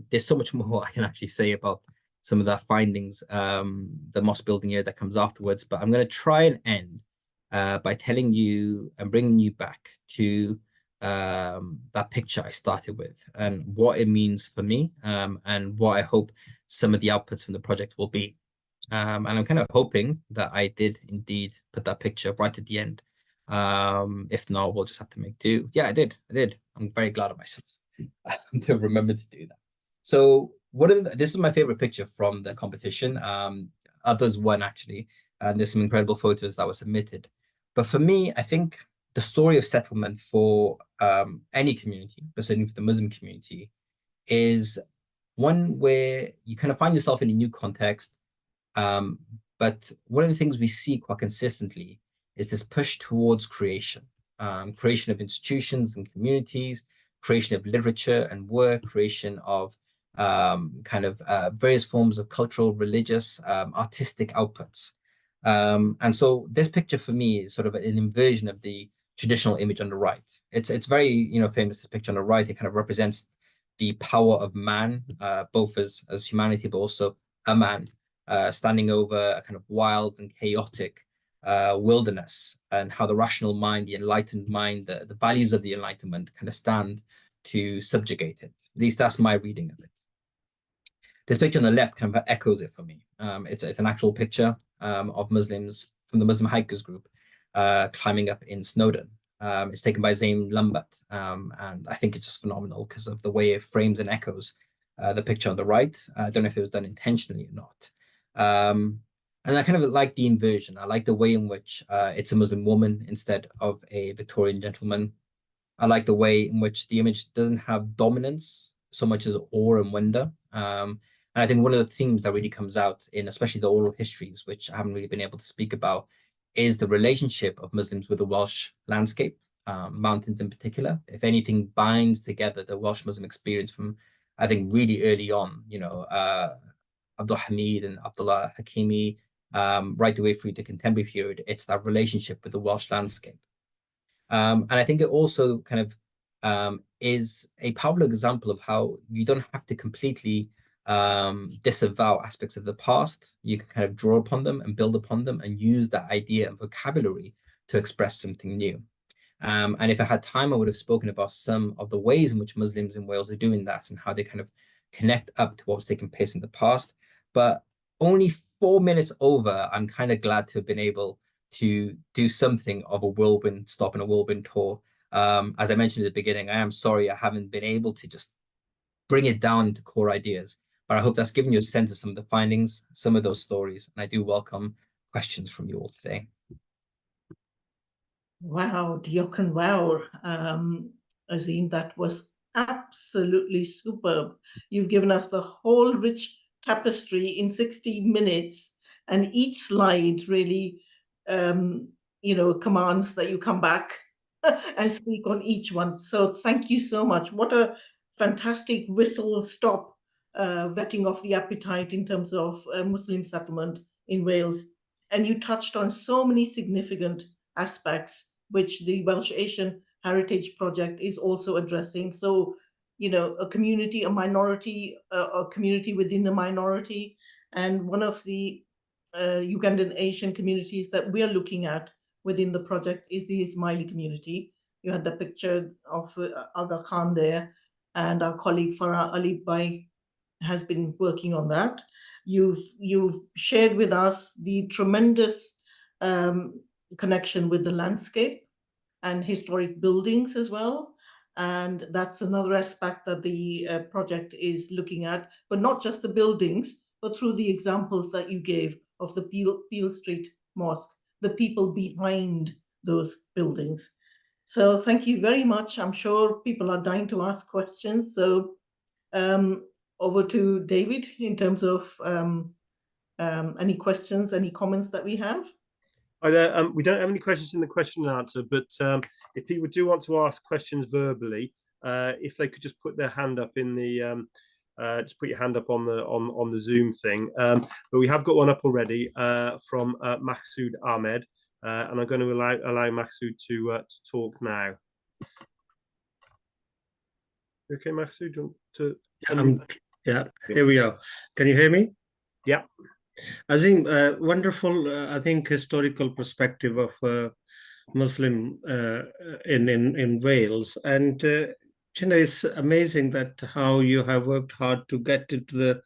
There's so much more I can actually say about some of the findings, the mosque building year that comes afterwards, but I'm going to try and end by telling you and bringing you back to that picture I started with and what it means for me, and what I hope some of the outputs from the project will be. And I'm kind of hoping that I did indeed put that picture right at the end. If not, we'll just have to make do. Yeah, I did. I'm very glad of myself to have remembered to do that. So this is my favorite picture from the competition. Others won actually, and there's some incredible photos that were submitted. But for me, I think the story of settlement for any community, but certainly for the Muslim community, is one where you kind of find yourself in a new context. But one of the things we see quite consistently is this push towards creation, creation of institutions and communities, creation of literature and work, creation of various forms of cultural, religious, artistic outputs. And so this picture for me is sort of an inversion of the traditional image on the right. It's very famous, this picture on the right. It kind of represents the power of man, both as humanity, but also a man standing over a kind of wild and chaotic wilderness, and how the rational mind, the enlightened mind, the values of the Enlightenment kind of stand to subjugate it. At least that's my reading of it. This picture on the left kind of echoes it for me. It's an actual picture of Muslims from the Muslim hikers group climbing up in Snowdon. It's taken by Zain Lumbat, and I think it's just phenomenal because of the way it frames and echoes the picture on the right. I don't know if it was done intentionally or not. And I kind of like the inversion. I like the way in which it's a Muslim woman instead of a Victorian gentleman. I like the way in which the image doesn't have dominance so much as awe and wonder. And I think one of the themes that really comes out in especially the oral histories, which I haven't really been able to speak about, is the relationship of Muslims with the Welsh landscape, mountains in particular. If anything binds together the Welsh Muslim experience from, I think, really early on, Abdul Hamid and Abdullah Hakimi, right the way through to contemporary period, it's that relationship with the Welsh landscape. And I think it also kind of is a powerful example of how you don't have to completely disavow aspects of the past. You can kind of draw upon them and build upon them and use that idea and vocabulary to express something new. And if I had time, I would have spoken about some of the ways in which Muslims in Wales are doing that and how they kind of connect up to what was taking place in the past. But only 4 minutes over, I'm kind of glad to have been able to do something of a whirlwind stop and a whirlwind tour. As I mentioned at the beginning, I am sorry I haven't been able to just bring it down into core ideas, but I hope that's given you a sense of some of the findings, some of those stories, and I do welcome questions from you all today. Wow, Diolch yn fawr, Azim, that was absolutely superb. You've given us the whole rich tapestry in 60 minutes, and each slide really, commands that you come back and speak on each one. So thank you so much. What a fantastic whistle-stop whetting of the appetite in terms of Muslim settlement in Wales. And you touched on so many significant aspects which the Welsh Asian Heritage Project is also addressing. So, a community, a minority, a community within a minority. And one of the Ugandan Asian communities that we're looking at within the project is the Ismaili community. You had the picture of Aga Khan there, and our colleague Farah Ali Bhai has been working on that. You've shared with us the tremendous connection with the landscape and historic buildings as well. And that's another aspect that the project is looking at, but not just the buildings, but through the examples that you gave of the Peel Street Mosque, the people behind those buildings. So thank you very much. I'm sure people are dying to ask questions. So over to David in terms of any questions, any comments that we have. Hi there. We don't have any questions in the question and answer, but if people do want to ask questions verbally, if they could just put their hand up in the just put your hand up on the Zoom thing. But we have got one up already from Mahsoud Ahmed, and I'm going to allow Mahsoud to talk now. Okay, Mahsoud, do you want to? Yeah, here we are. Can you hear me? Yeah. Azim, wonderful, I think, historical perspective of Muslim in Wales. And, it's amazing that how you have worked hard to get into the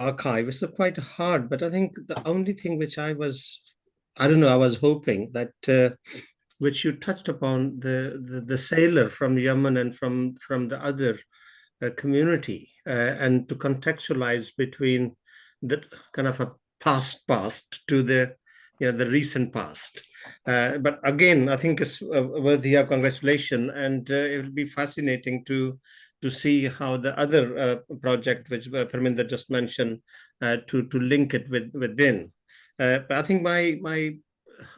archive. It's quite hard, but I think the only thing which I was hoping that which you touched upon, the sailor from Yemen and from the other community, and to contextualize between the kind of a past to the the recent past. But again, I think it's worthy of congratulation, and it will be fascinating to see how the other project which Parminder just mentioned to link it within. But I think my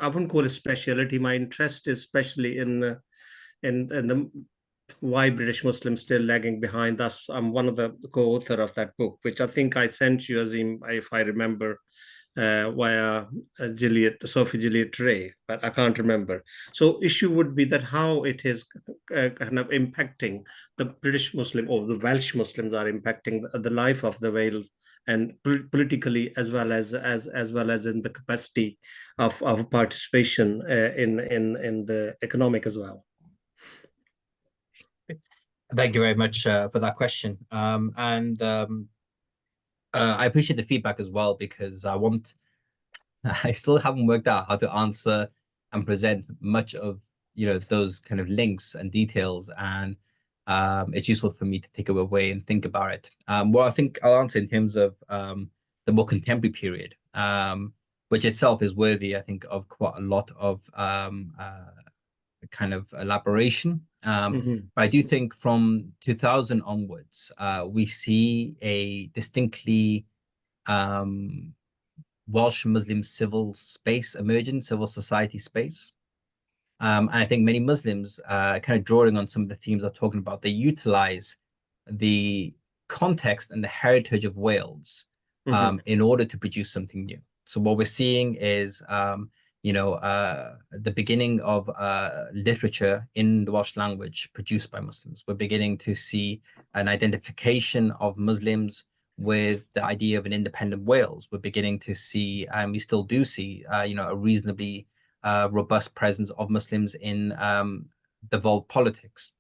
I wouldn't call it speciality. My interest is especially in the why British Muslims still lagging behind. Thus, I'm one of the co-author of that book, which I think I sent you, Azim, if I remember, via Sophie Gilliat Ray, but I can't remember. So issue would be that how it is kind of impacting the British Muslim, or the Welsh Muslims are impacting the life of the Wales, and politically as well as in the capacity of participation in the economic as well. Thank you very much for that question. I appreciate the feedback as well, because I still haven't worked out how to answer and present much of those kind of links and details, and it's useful for me to take away and think about it. Well, I think I'll answer in terms of the more contemporary period, which itself is worthy, I think, of quite a lot of kind of elaboration. But I do think from 2000 onwards, we see a distinctly Welsh Muslim civil space emerging, civil society space. And I think many Muslims, kind of drawing on some of the themes I'm talking about, they utilize the context and the heritage of Wales in order to produce something new. So what we're seeing is, the beginning of literature in the Welsh language produced by Muslims. We're beginning to see an identification of Muslims with the idea of an independent Wales. We're beginning to see, and we still do see, a reasonably robust presence of Muslims in devolved politics.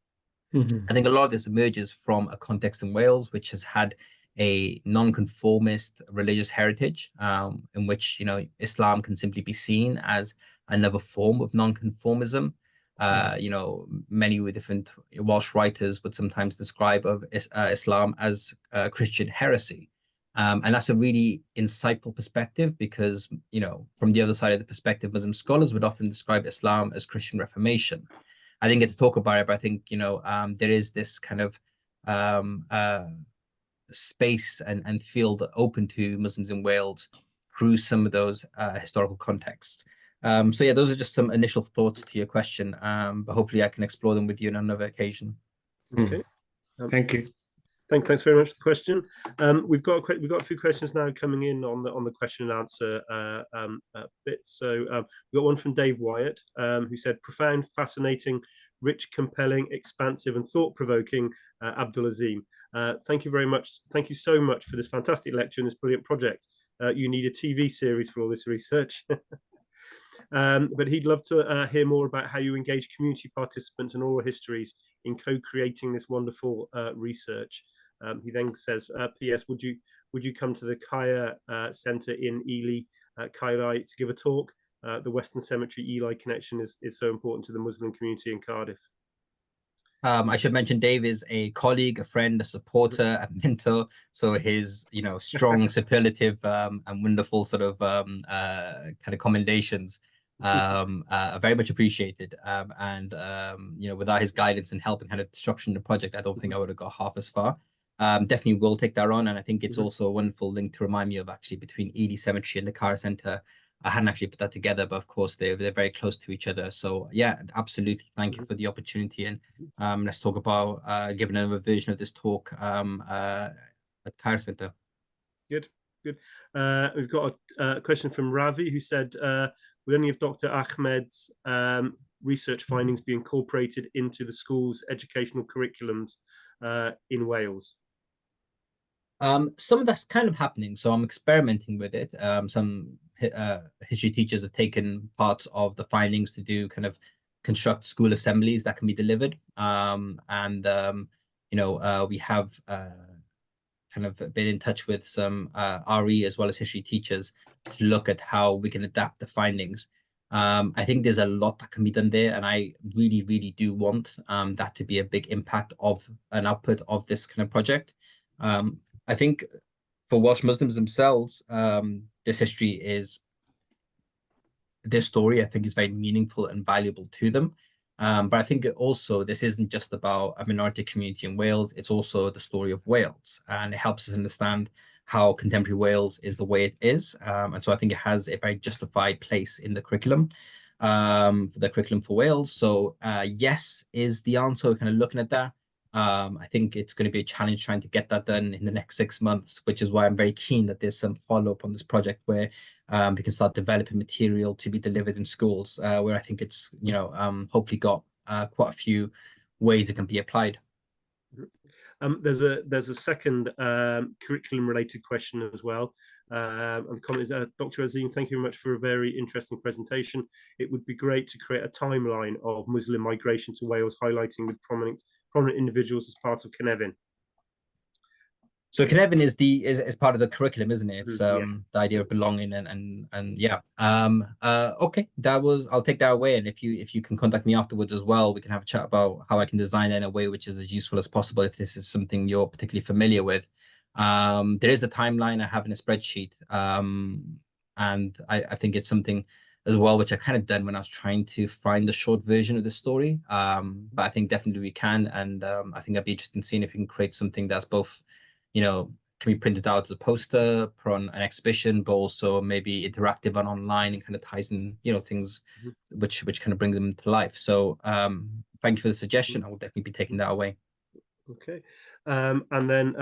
I think a lot of this emerges from a context in Wales, which has had a non-conformist religious heritage, in which Islam can simply be seen as another form of non-conformism. Many different Welsh writers would sometimes describe Islam as Christian heresy. And that's a really insightful perspective because, from the other side of the perspective, Muslim scholars would often describe Islam as Christian Reformation. I didn't get to talk about it, but I think, there is this kind of space and field open to Muslims in Wales through some of those historical contexts. So yeah, those are just some initial thoughts to your question, but hopefully I can explore them with you on another occasion. Okay. Thank you. Thanks very much for the question. We've got a few questions now coming in on the question and answer bit. So we've got one from Dave Wyatt, who said, "Profound, fascinating, rich, compelling, expansive, and thought-provoking Abdul-Azim. Thank you very much. Thank you so much for this fantastic lecture and this brilliant project. You need a TV series for all this research." But he'd love to hear more about how you engage community participants and oral histories in co-creating this wonderful research. He then says, "P.S. Would you come to the Kaya Centre in Ely, Caerau, to give a talk? The Western Cemetery Ely connection is so important to the Muslim community in Cardiff." I should mention Dave is a colleague, a friend, a supporter, a mentor. So his, strong superlative and wonderful sort of kind of commendations are very much appreciated. Without his guidance and help in kind of structuring the project, I don't think I would have got half as far. Definitely will take that on, and I think it's also a wonderful link to remind me of actually between Ely Cemetery and the Kaya Centre. I hadn't actually put that together, but of course they're very close to each other. So yeah, absolutely. Thank you for the opportunity, and let's talk about giving another version of this talk at Kaya Centre. Good. We've got a question from Ravi, who said, "Will any of Dr. Ahmed's research findings be incorporated into the school's educational curriculums in Wales?" Some of that's kind of happening, so I'm experimenting with it. Some history teachers have taken parts of the findings to do kind of construct school assemblies that can be delivered. We have kind of been in touch with some RE as well as history teachers to look at how we can adapt the findings. I think there's a lot that can be done there, and I really, really do want that to be a big impact of an output of this kind of project. I think for Welsh Muslims themselves, this history is their story. I think is very meaningful and valuable to them. But I think also this isn't just about a minority community in Wales. It's also the story of Wales, and it helps us understand how contemporary Wales is the way it is. And so I think it has a very justified place in the curriculum, for the curriculum for Wales. So yes is the answer. We're kind of looking at that. I think it's going to be a challenge trying to get that done in the next 6 months, which is why I'm very keen that there's some follow-up on this project where we can start developing material to be delivered in schools, where I think it's, hopefully got quite a few ways it can be applied. There's a second curriculum-related question as well. And the comment is, "Dr. Azim, thank you very much for a very interesting presentation. It would be great to create a timeline of Muslim migration to Wales, highlighting the prominent individuals as part of Cynefin." So Cynefin is part of the curriculum, isn't it? It's Yeah. the idea of belonging and yeah. Okay, I'll take that away, and if you can contact me afterwards as well, we can have a chat about how I can design it in a way which is as useful as possible if this is something you're particularly familiar with. There is a timeline I have in a spreadsheet, and I think it's something as well which I kind of done when I was trying to find the short version of the story. But I think definitely we can, and I think I'd be interested in seeing if we can create something that's both can be printed out as a poster, put on an exhibition, but also maybe interactive and online, and kind of ties in, things which kind of bring them to life. So thank you for the suggestion. I will definitely be taking that away. Okay. And then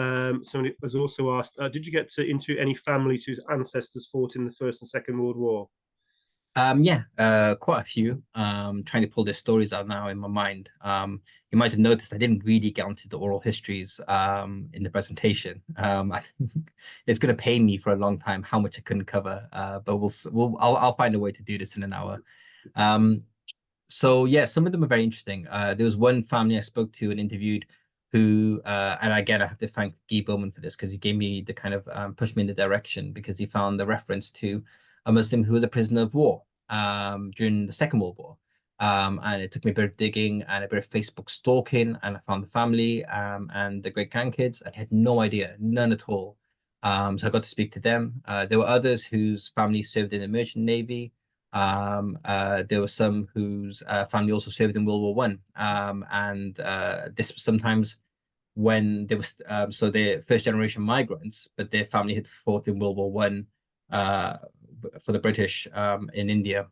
somebody has also asked, did you get into any families whose ancestors fought in the First and Second World War? Yeah, quite a few. Trying to pull their stories out now in my mind. You might have noticed I didn't really get onto the oral histories in the presentation. I think it's going to pay me for a long time how much I couldn't cover, but I'll find a way to do this in an hour. So yeah, some of them are very interesting. There was one family I spoke to and interviewed who, and again, I have to thank Guy Bowman for this, because he gave me the kind of pushed me in the direction, because he found the reference to a Muslim who was a prisoner of war during the Second World War. And it took me a bit of digging and a bit of Facebook stalking, and I found the family and the great grandkids. I had no idea, none at all. So I got to speak to them. There were others whose family served in the Merchant Navy. There were some whose family also served in World War One. And this was sometimes when there was, so they're first generation migrants, but their family had fought in World War One for the British in India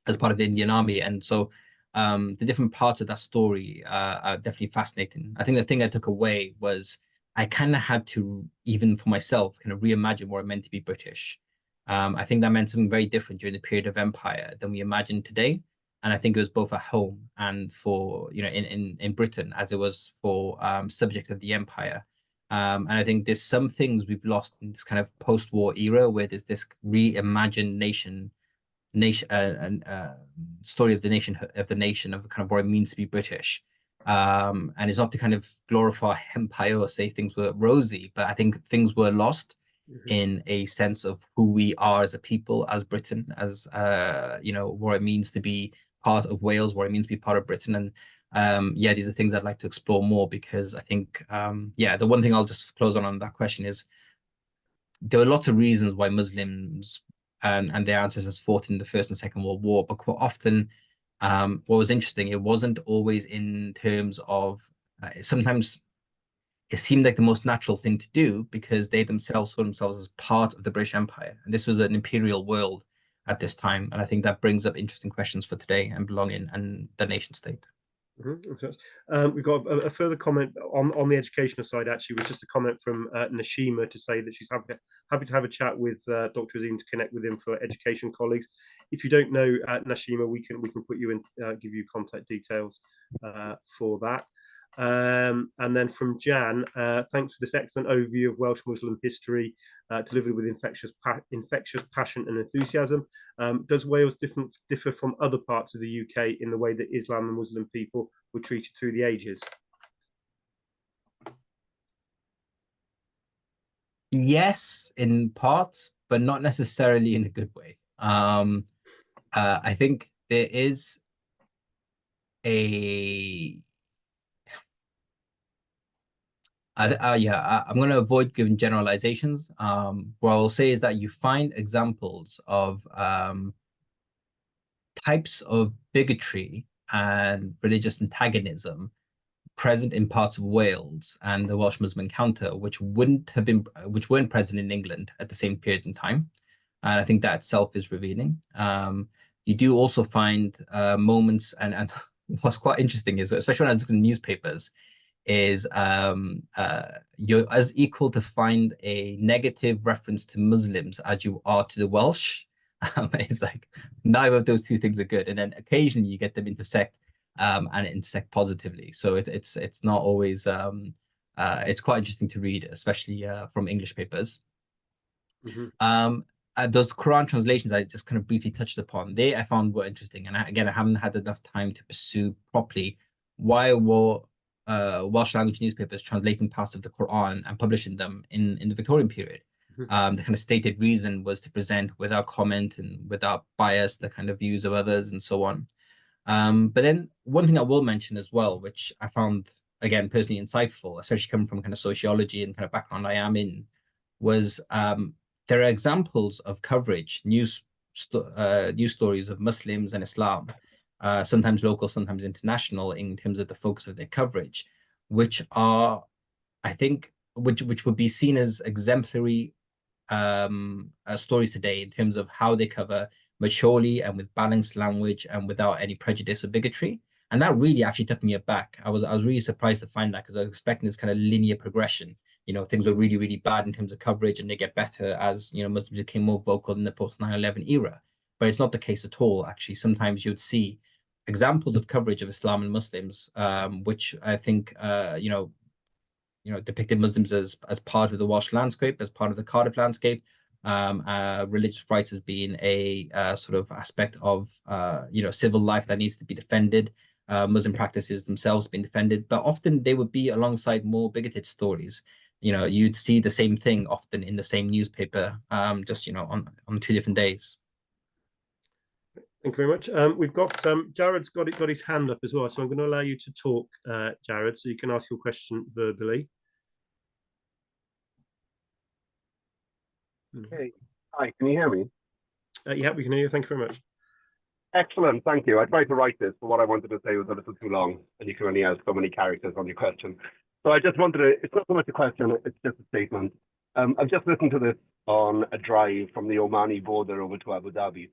as part of the Indian Army. And so the different parts of that story are definitely fascinating. I think the thing I took away was I kind of had to, even for myself, kind of reimagine what it meant to be British. I think that meant something very different during the period of empire than we imagine today. And I think it was both at home and for, in Britain, as it was for subjects of the empire. And I think there's some things we've lost in this kind of post-war era, where there's this reimagined story of the nation of kind of what it means to be British. And it's not to kind of glorify empire or say things were rosy, but I think things were lost in a sense of who we are as a people, as Britain, as what it means to be part of Wales, what it means to be part of Britain. And yeah, these are things I'd like to explore more, because I think the one thing I'll just close on that question is there are lots of reasons why Muslims and their ancestors fought in the First and Second World War, but quite often what was interesting, it wasn't always in terms of sometimes it seemed like the most natural thing to do, because they themselves saw themselves as part of the British Empire. And this was an imperial world at this time. And I think that brings up interesting questions for today and belonging and the nation state. We've got a further comment on the educational side, actually, was just a comment from Nashima to say that she's happy to have a chat with Dr. Azim to connect with him for education colleagues. If you don't know Nashima, we can put you in, give you contact details for that. And then from Jan, thanks for this excellent overview of Welsh Muslim history, delivered with infectious passion and enthusiasm. Does Wales differ from other parts of the UK in the way that Islam and Muslim people were treated through the ages? Yes, in parts, but not necessarily in a good way. I think there is I'm going to avoid giving generalizations. What I'll say is that you find examples of types of bigotry and religious antagonism present in parts of Wales and the Welsh Muslim encounter, which weren't present in England at the same period in time. And I think that itself is revealing. You do also find moments, and what's quite interesting is, especially when I look at newspapers, is you're as equal to find a negative reference to Muslims as you are to the Welsh. It's like neither of those two things are good, and then occasionally you get them intersect and intersect positively. So it's not always it's quite interesting to read, especially from English papers. Those Quran translations I just kind of briefly touched upon, I found were interesting, and again I haven't had enough time to pursue properly why were Welsh language newspapers translating parts of the Quran and publishing them in the Victorian period. The kind of stated reason was to present without comment and without bias the kind of views of others and so on. But then one thing I will mention as well, which I found again personally insightful, especially coming from kind of sociology and kind of background I am in, was there are examples of coverage, news stories of Muslims and Islam, sometimes local, sometimes international, in terms of the focus of their coverage, which are, I think, which would be seen as exemplary stories today in terms of how they cover maturely and with balanced language and without any prejudice or bigotry. And that really actually took me aback. I was really surprised to find that, because I was expecting this kind of linear progression. You know, things were really, really bad in terms of coverage, and they get better as, you know, Muslims became more vocal in the post 9/11 era. But it's not the case at all. Actually, sometimes you'd see examples of coverage of Islam and Muslims, which I think depicted Muslims as part of the Welsh landscape, as part of the Cardiff landscape, religious rights as being a sort of aspect of civil life that needs to be defended, Muslim practices themselves being defended, but often they would be alongside more bigoted stories. You know, you'd see the same thing often in the same newspaper, just on 2 different days. Thank you very much. We've got Jared's got his hand up as well, so I'm going to allow you to talk, Jared, so you can ask your question verbally. Okay. Hi, can you hear me? Yeah, we can hear you. Thank you very much. Excellent, thank you. I tried to write this, but what I wanted to say was a little too long, and you can only have so many characters on your question. So I just wanted to, it's not so much a question, it's just a statement. I've just listened to this on a drive from the Omani border over to Abu Dhabi.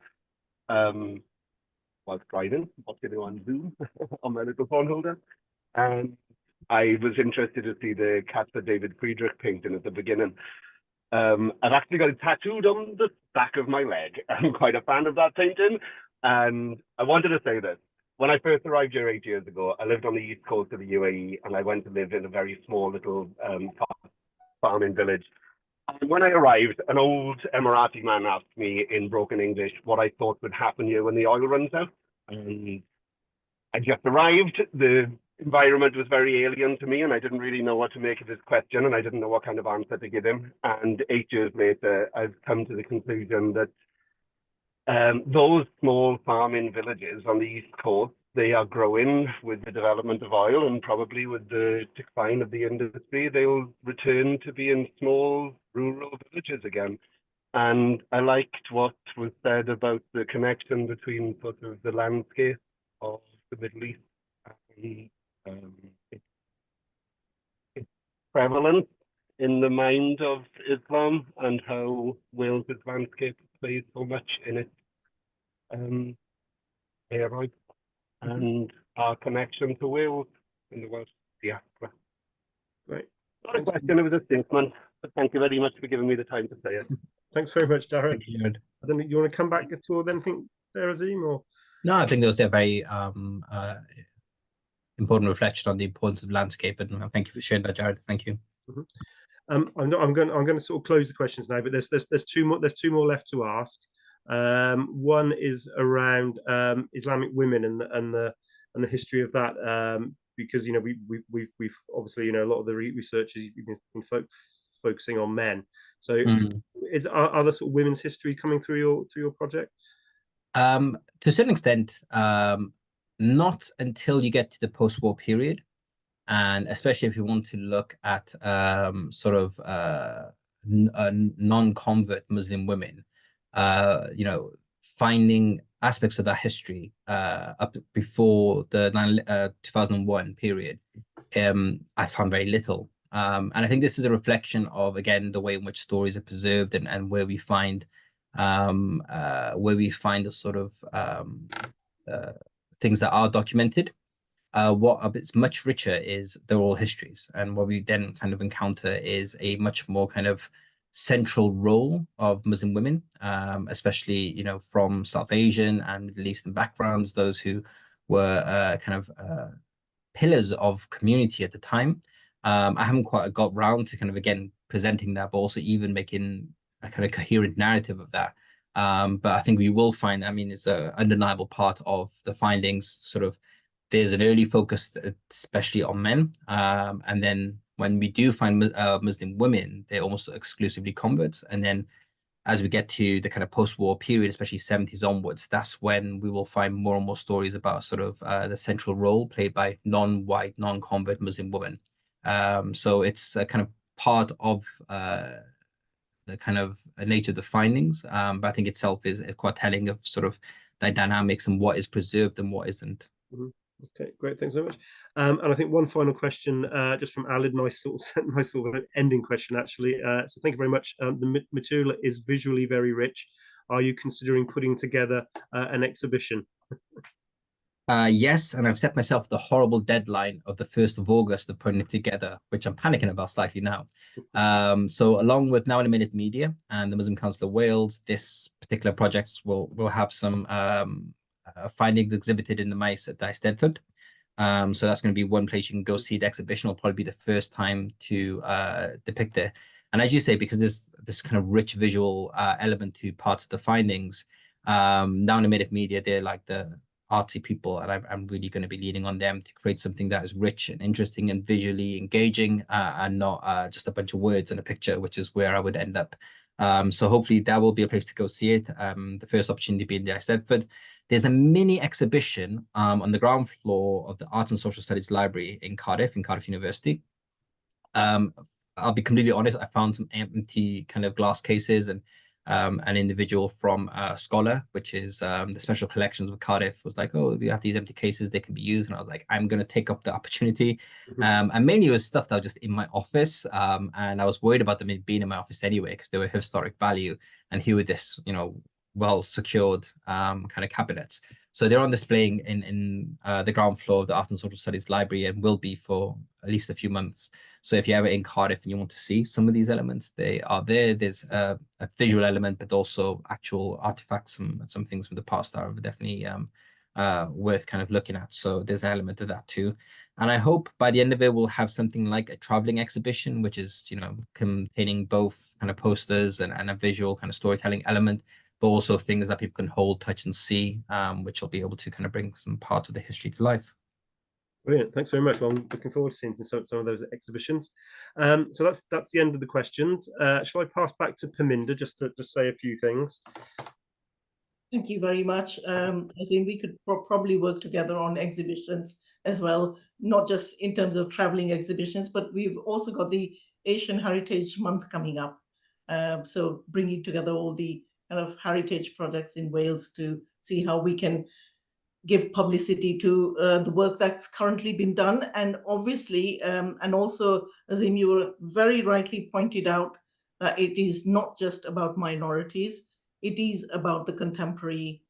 Whilst driving, watching it on Zoom on my little phone holder. And I was interested to see the Caspar David Friedrich painting at the beginning. I've actually got it tattooed on the back of my leg. I'm quite a fan of that painting. And I wanted to say this. When I first arrived here 8 years ago, I lived on the east coast of the UAE, and I went to live in a very small little farming village. And when I arrived, an old Emirati man asked me in broken English what I thought would happen here when the oil runs out. And I just arrived. The environment was very alien to me, and I didn't really know what to make of his question, and I didn't know what kind of answer to give him. And 8 years later, I've come to the conclusion that those small farming villages on the east coast, they are growing with the development of oil, and probably with the decline of the industry, they'll return to being small rural villages again. And I liked what was said about the connection between sort of the landscape of the Middle East and its prevalence in the mind of Islam, and how Wales' landscape plays so much in its era, and our connection to Wales in the Welsh diaspora. Great. Not a question, it was a statement, but thank you very much for giving me the time to say it. Thanks very much, Jared. Thank you, Jared. I don't know, you want to come back at all then, there, Azim, or? No, I think those are very important reflection on the importance of landscape, and thank you for sharing that, Jared. Thank you. Mm-hmm. I'm going to sort of close the questions now, but there's two more left to ask. One is around Islamic women and the history of that, because we've obviously a lot of the research has been focusing on men. So are other sort of women's history coming through your project? To a certain extent, not until you get to the post-war period. And especially if you want to look at sort of non-convert Muslim women, finding aspects of that history up before the 2001 period, I found very little. And I think this is a reflection of, again, the way in which stories are preserved, and where we find the sort of things that are documented. What is much richer is the oral histories, and what we then kind of encounter is a much more kind of central role of Muslim women, especially from South Asian and Middle Eastern backgrounds, those who were kind of pillars of community at the time. I haven't quite got round to kind of again presenting that, but also even making a kind of coherent narrative of that. But I think we will find, I mean, it's an undeniable part of the findings. Sort of there's an early focus, especially on men, and then when we do find Muslim women, they're almost exclusively converts. And then as we get to the kind of post-war period, especially 70s onwards, that's when we will find more and more stories about sort of the central role played by non-white, non-convert Muslim women. So it's a kind of part of the kind of nature of the findings, but I think itself is quite telling of sort of the dynamics and what is preserved and what isn't. Mm-hmm. Okay, great. Thanks so much. And I think one final question, just from Alid, nice sort of ending question, actually. So thank you very much. The material is visually very rich. Are you considering putting together an exhibition? Yes, and I've set myself the horrible deadline of the 1st of August of putting it together, which I'm panicking about slightly now. So along with Now in a Minute Media and the Muslim Council of Wales, this particular project will have some findings exhibited in the maes at Eisteddfod. So that's going to be one place you can go see the exhibition. Will probably be the first time to depict it. And as you say, because there's this kind of rich visual element to parts of the findings, Now in a Minute Media, they're like the artsy people, and I'm really going to be leaning on them to create something that is rich and interesting and visually engaging, and not just a bunch of words and a picture, which is where I would end up. So hopefully that will be a place to go see it. The first opportunity being the Eisteddfod. There's a mini exhibition on the ground floor of the Arts and Social Studies Library in Cardiff University. I'll be completely honest, I found some empty kind of glass cases, and an individual from Scholar, which is the special collections of Cardiff, was like, oh, we have these empty cases, they can be used. And I was like, I'm going to take up the opportunity. And mainly it was stuff that was just in my office. And I was worried about them being in my office anyway, because they were historic value. And here with this, you know, well secured kind of cabinets. So they're on display in the ground floor of the Art and Social Studies Library, and will be for at least a few months. So if you're ever in Cardiff and you want to see some of these elements, they are there. There's a visual element, but also actual artifacts, some things from the past that are definitely worth kind of looking at. So there's an element of that too. And I hope by the end of it, we'll have something like a traveling exhibition, which is, you know, containing both kind of posters and a visual kind of storytelling element, but also things that people can hold, touch, and see, which will be able to kind of bring some parts of the history to life. Brilliant. Thanks very much. Well, I'm looking forward to seeing some of those exhibitions. So that's the end of the questions. Shall I pass back to Perminder just to say a few things? Thank you very much. I think we could probably work together on exhibitions as well, not just in terms of traveling exhibitions, but we've also got the Asian Heritage Month coming up. So bringing together all the kind of heritage projects in Wales to see how we can give publicity to the work that's currently been done. And obviously, and also, Azim, you were very rightly pointed out that it is not just about minorities, it is about the contemporary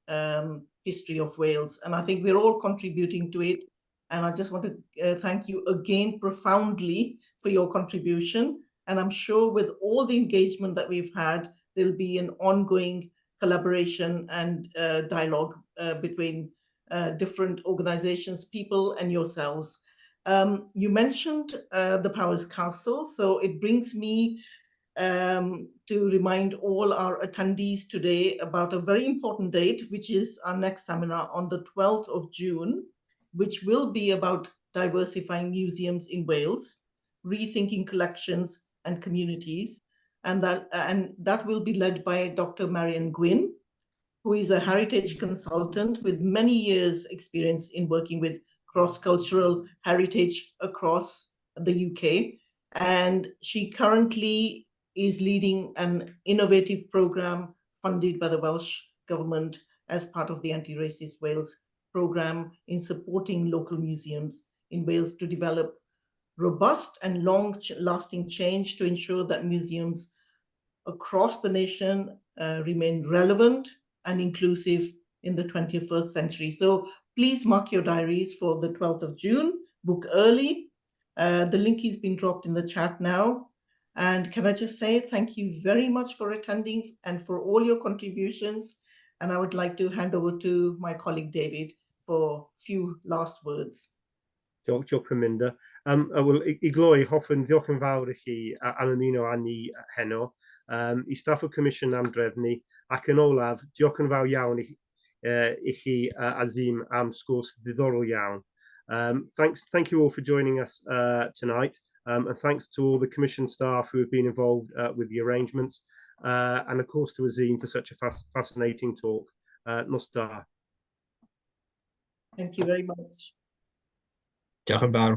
history of Wales. And I think we're all contributing to it. And I just want to thank you again profoundly for your contribution. And I'm sure with all the engagement that we've had, there'll be an ongoing collaboration and dialogue between different organizations, people, and yourselves. You mentioned the Powers Castle, so it brings me to remind all our attendees today about a very important date, which is our next seminar on the 12th of June, which will be about diversifying museums in Wales, rethinking collections and communities, and that will be led by Dr. Marian Gwynn, who is a heritage consultant with many years' experience in working with cross-cultural heritage across the UK. And she currently is leading an innovative program funded by the Welsh Government as part of the Anti-Racist Wales program in supporting local museums in Wales to develop robust and long-lasting change to ensure that museums across the nation remain relevant and inclusive in the 21st century. So please mark your diaries for the 12th of June, book early. The link has been dropped in the chat now. And can I just say thank you very much for attending and for all your contributions. And I would like to hand over to my colleague David for a few last words. Diolch Perminder. Wel, I gloi, hoffwn ddiolch yn fawr I chi am ymuno â ni heno, I staff o Comisiwn am drefnu, ac yn olaf, diolch yn fawr iawn I chi, Azim, am sgwrs ddiddorol iawn. Thank you all for joining us tonight, and thanks to all the Commission staff who have been involved with the arrangements, and of course to Azim for such a fascinating talk. Nos da. Thank you very much. Diolch yn fawr.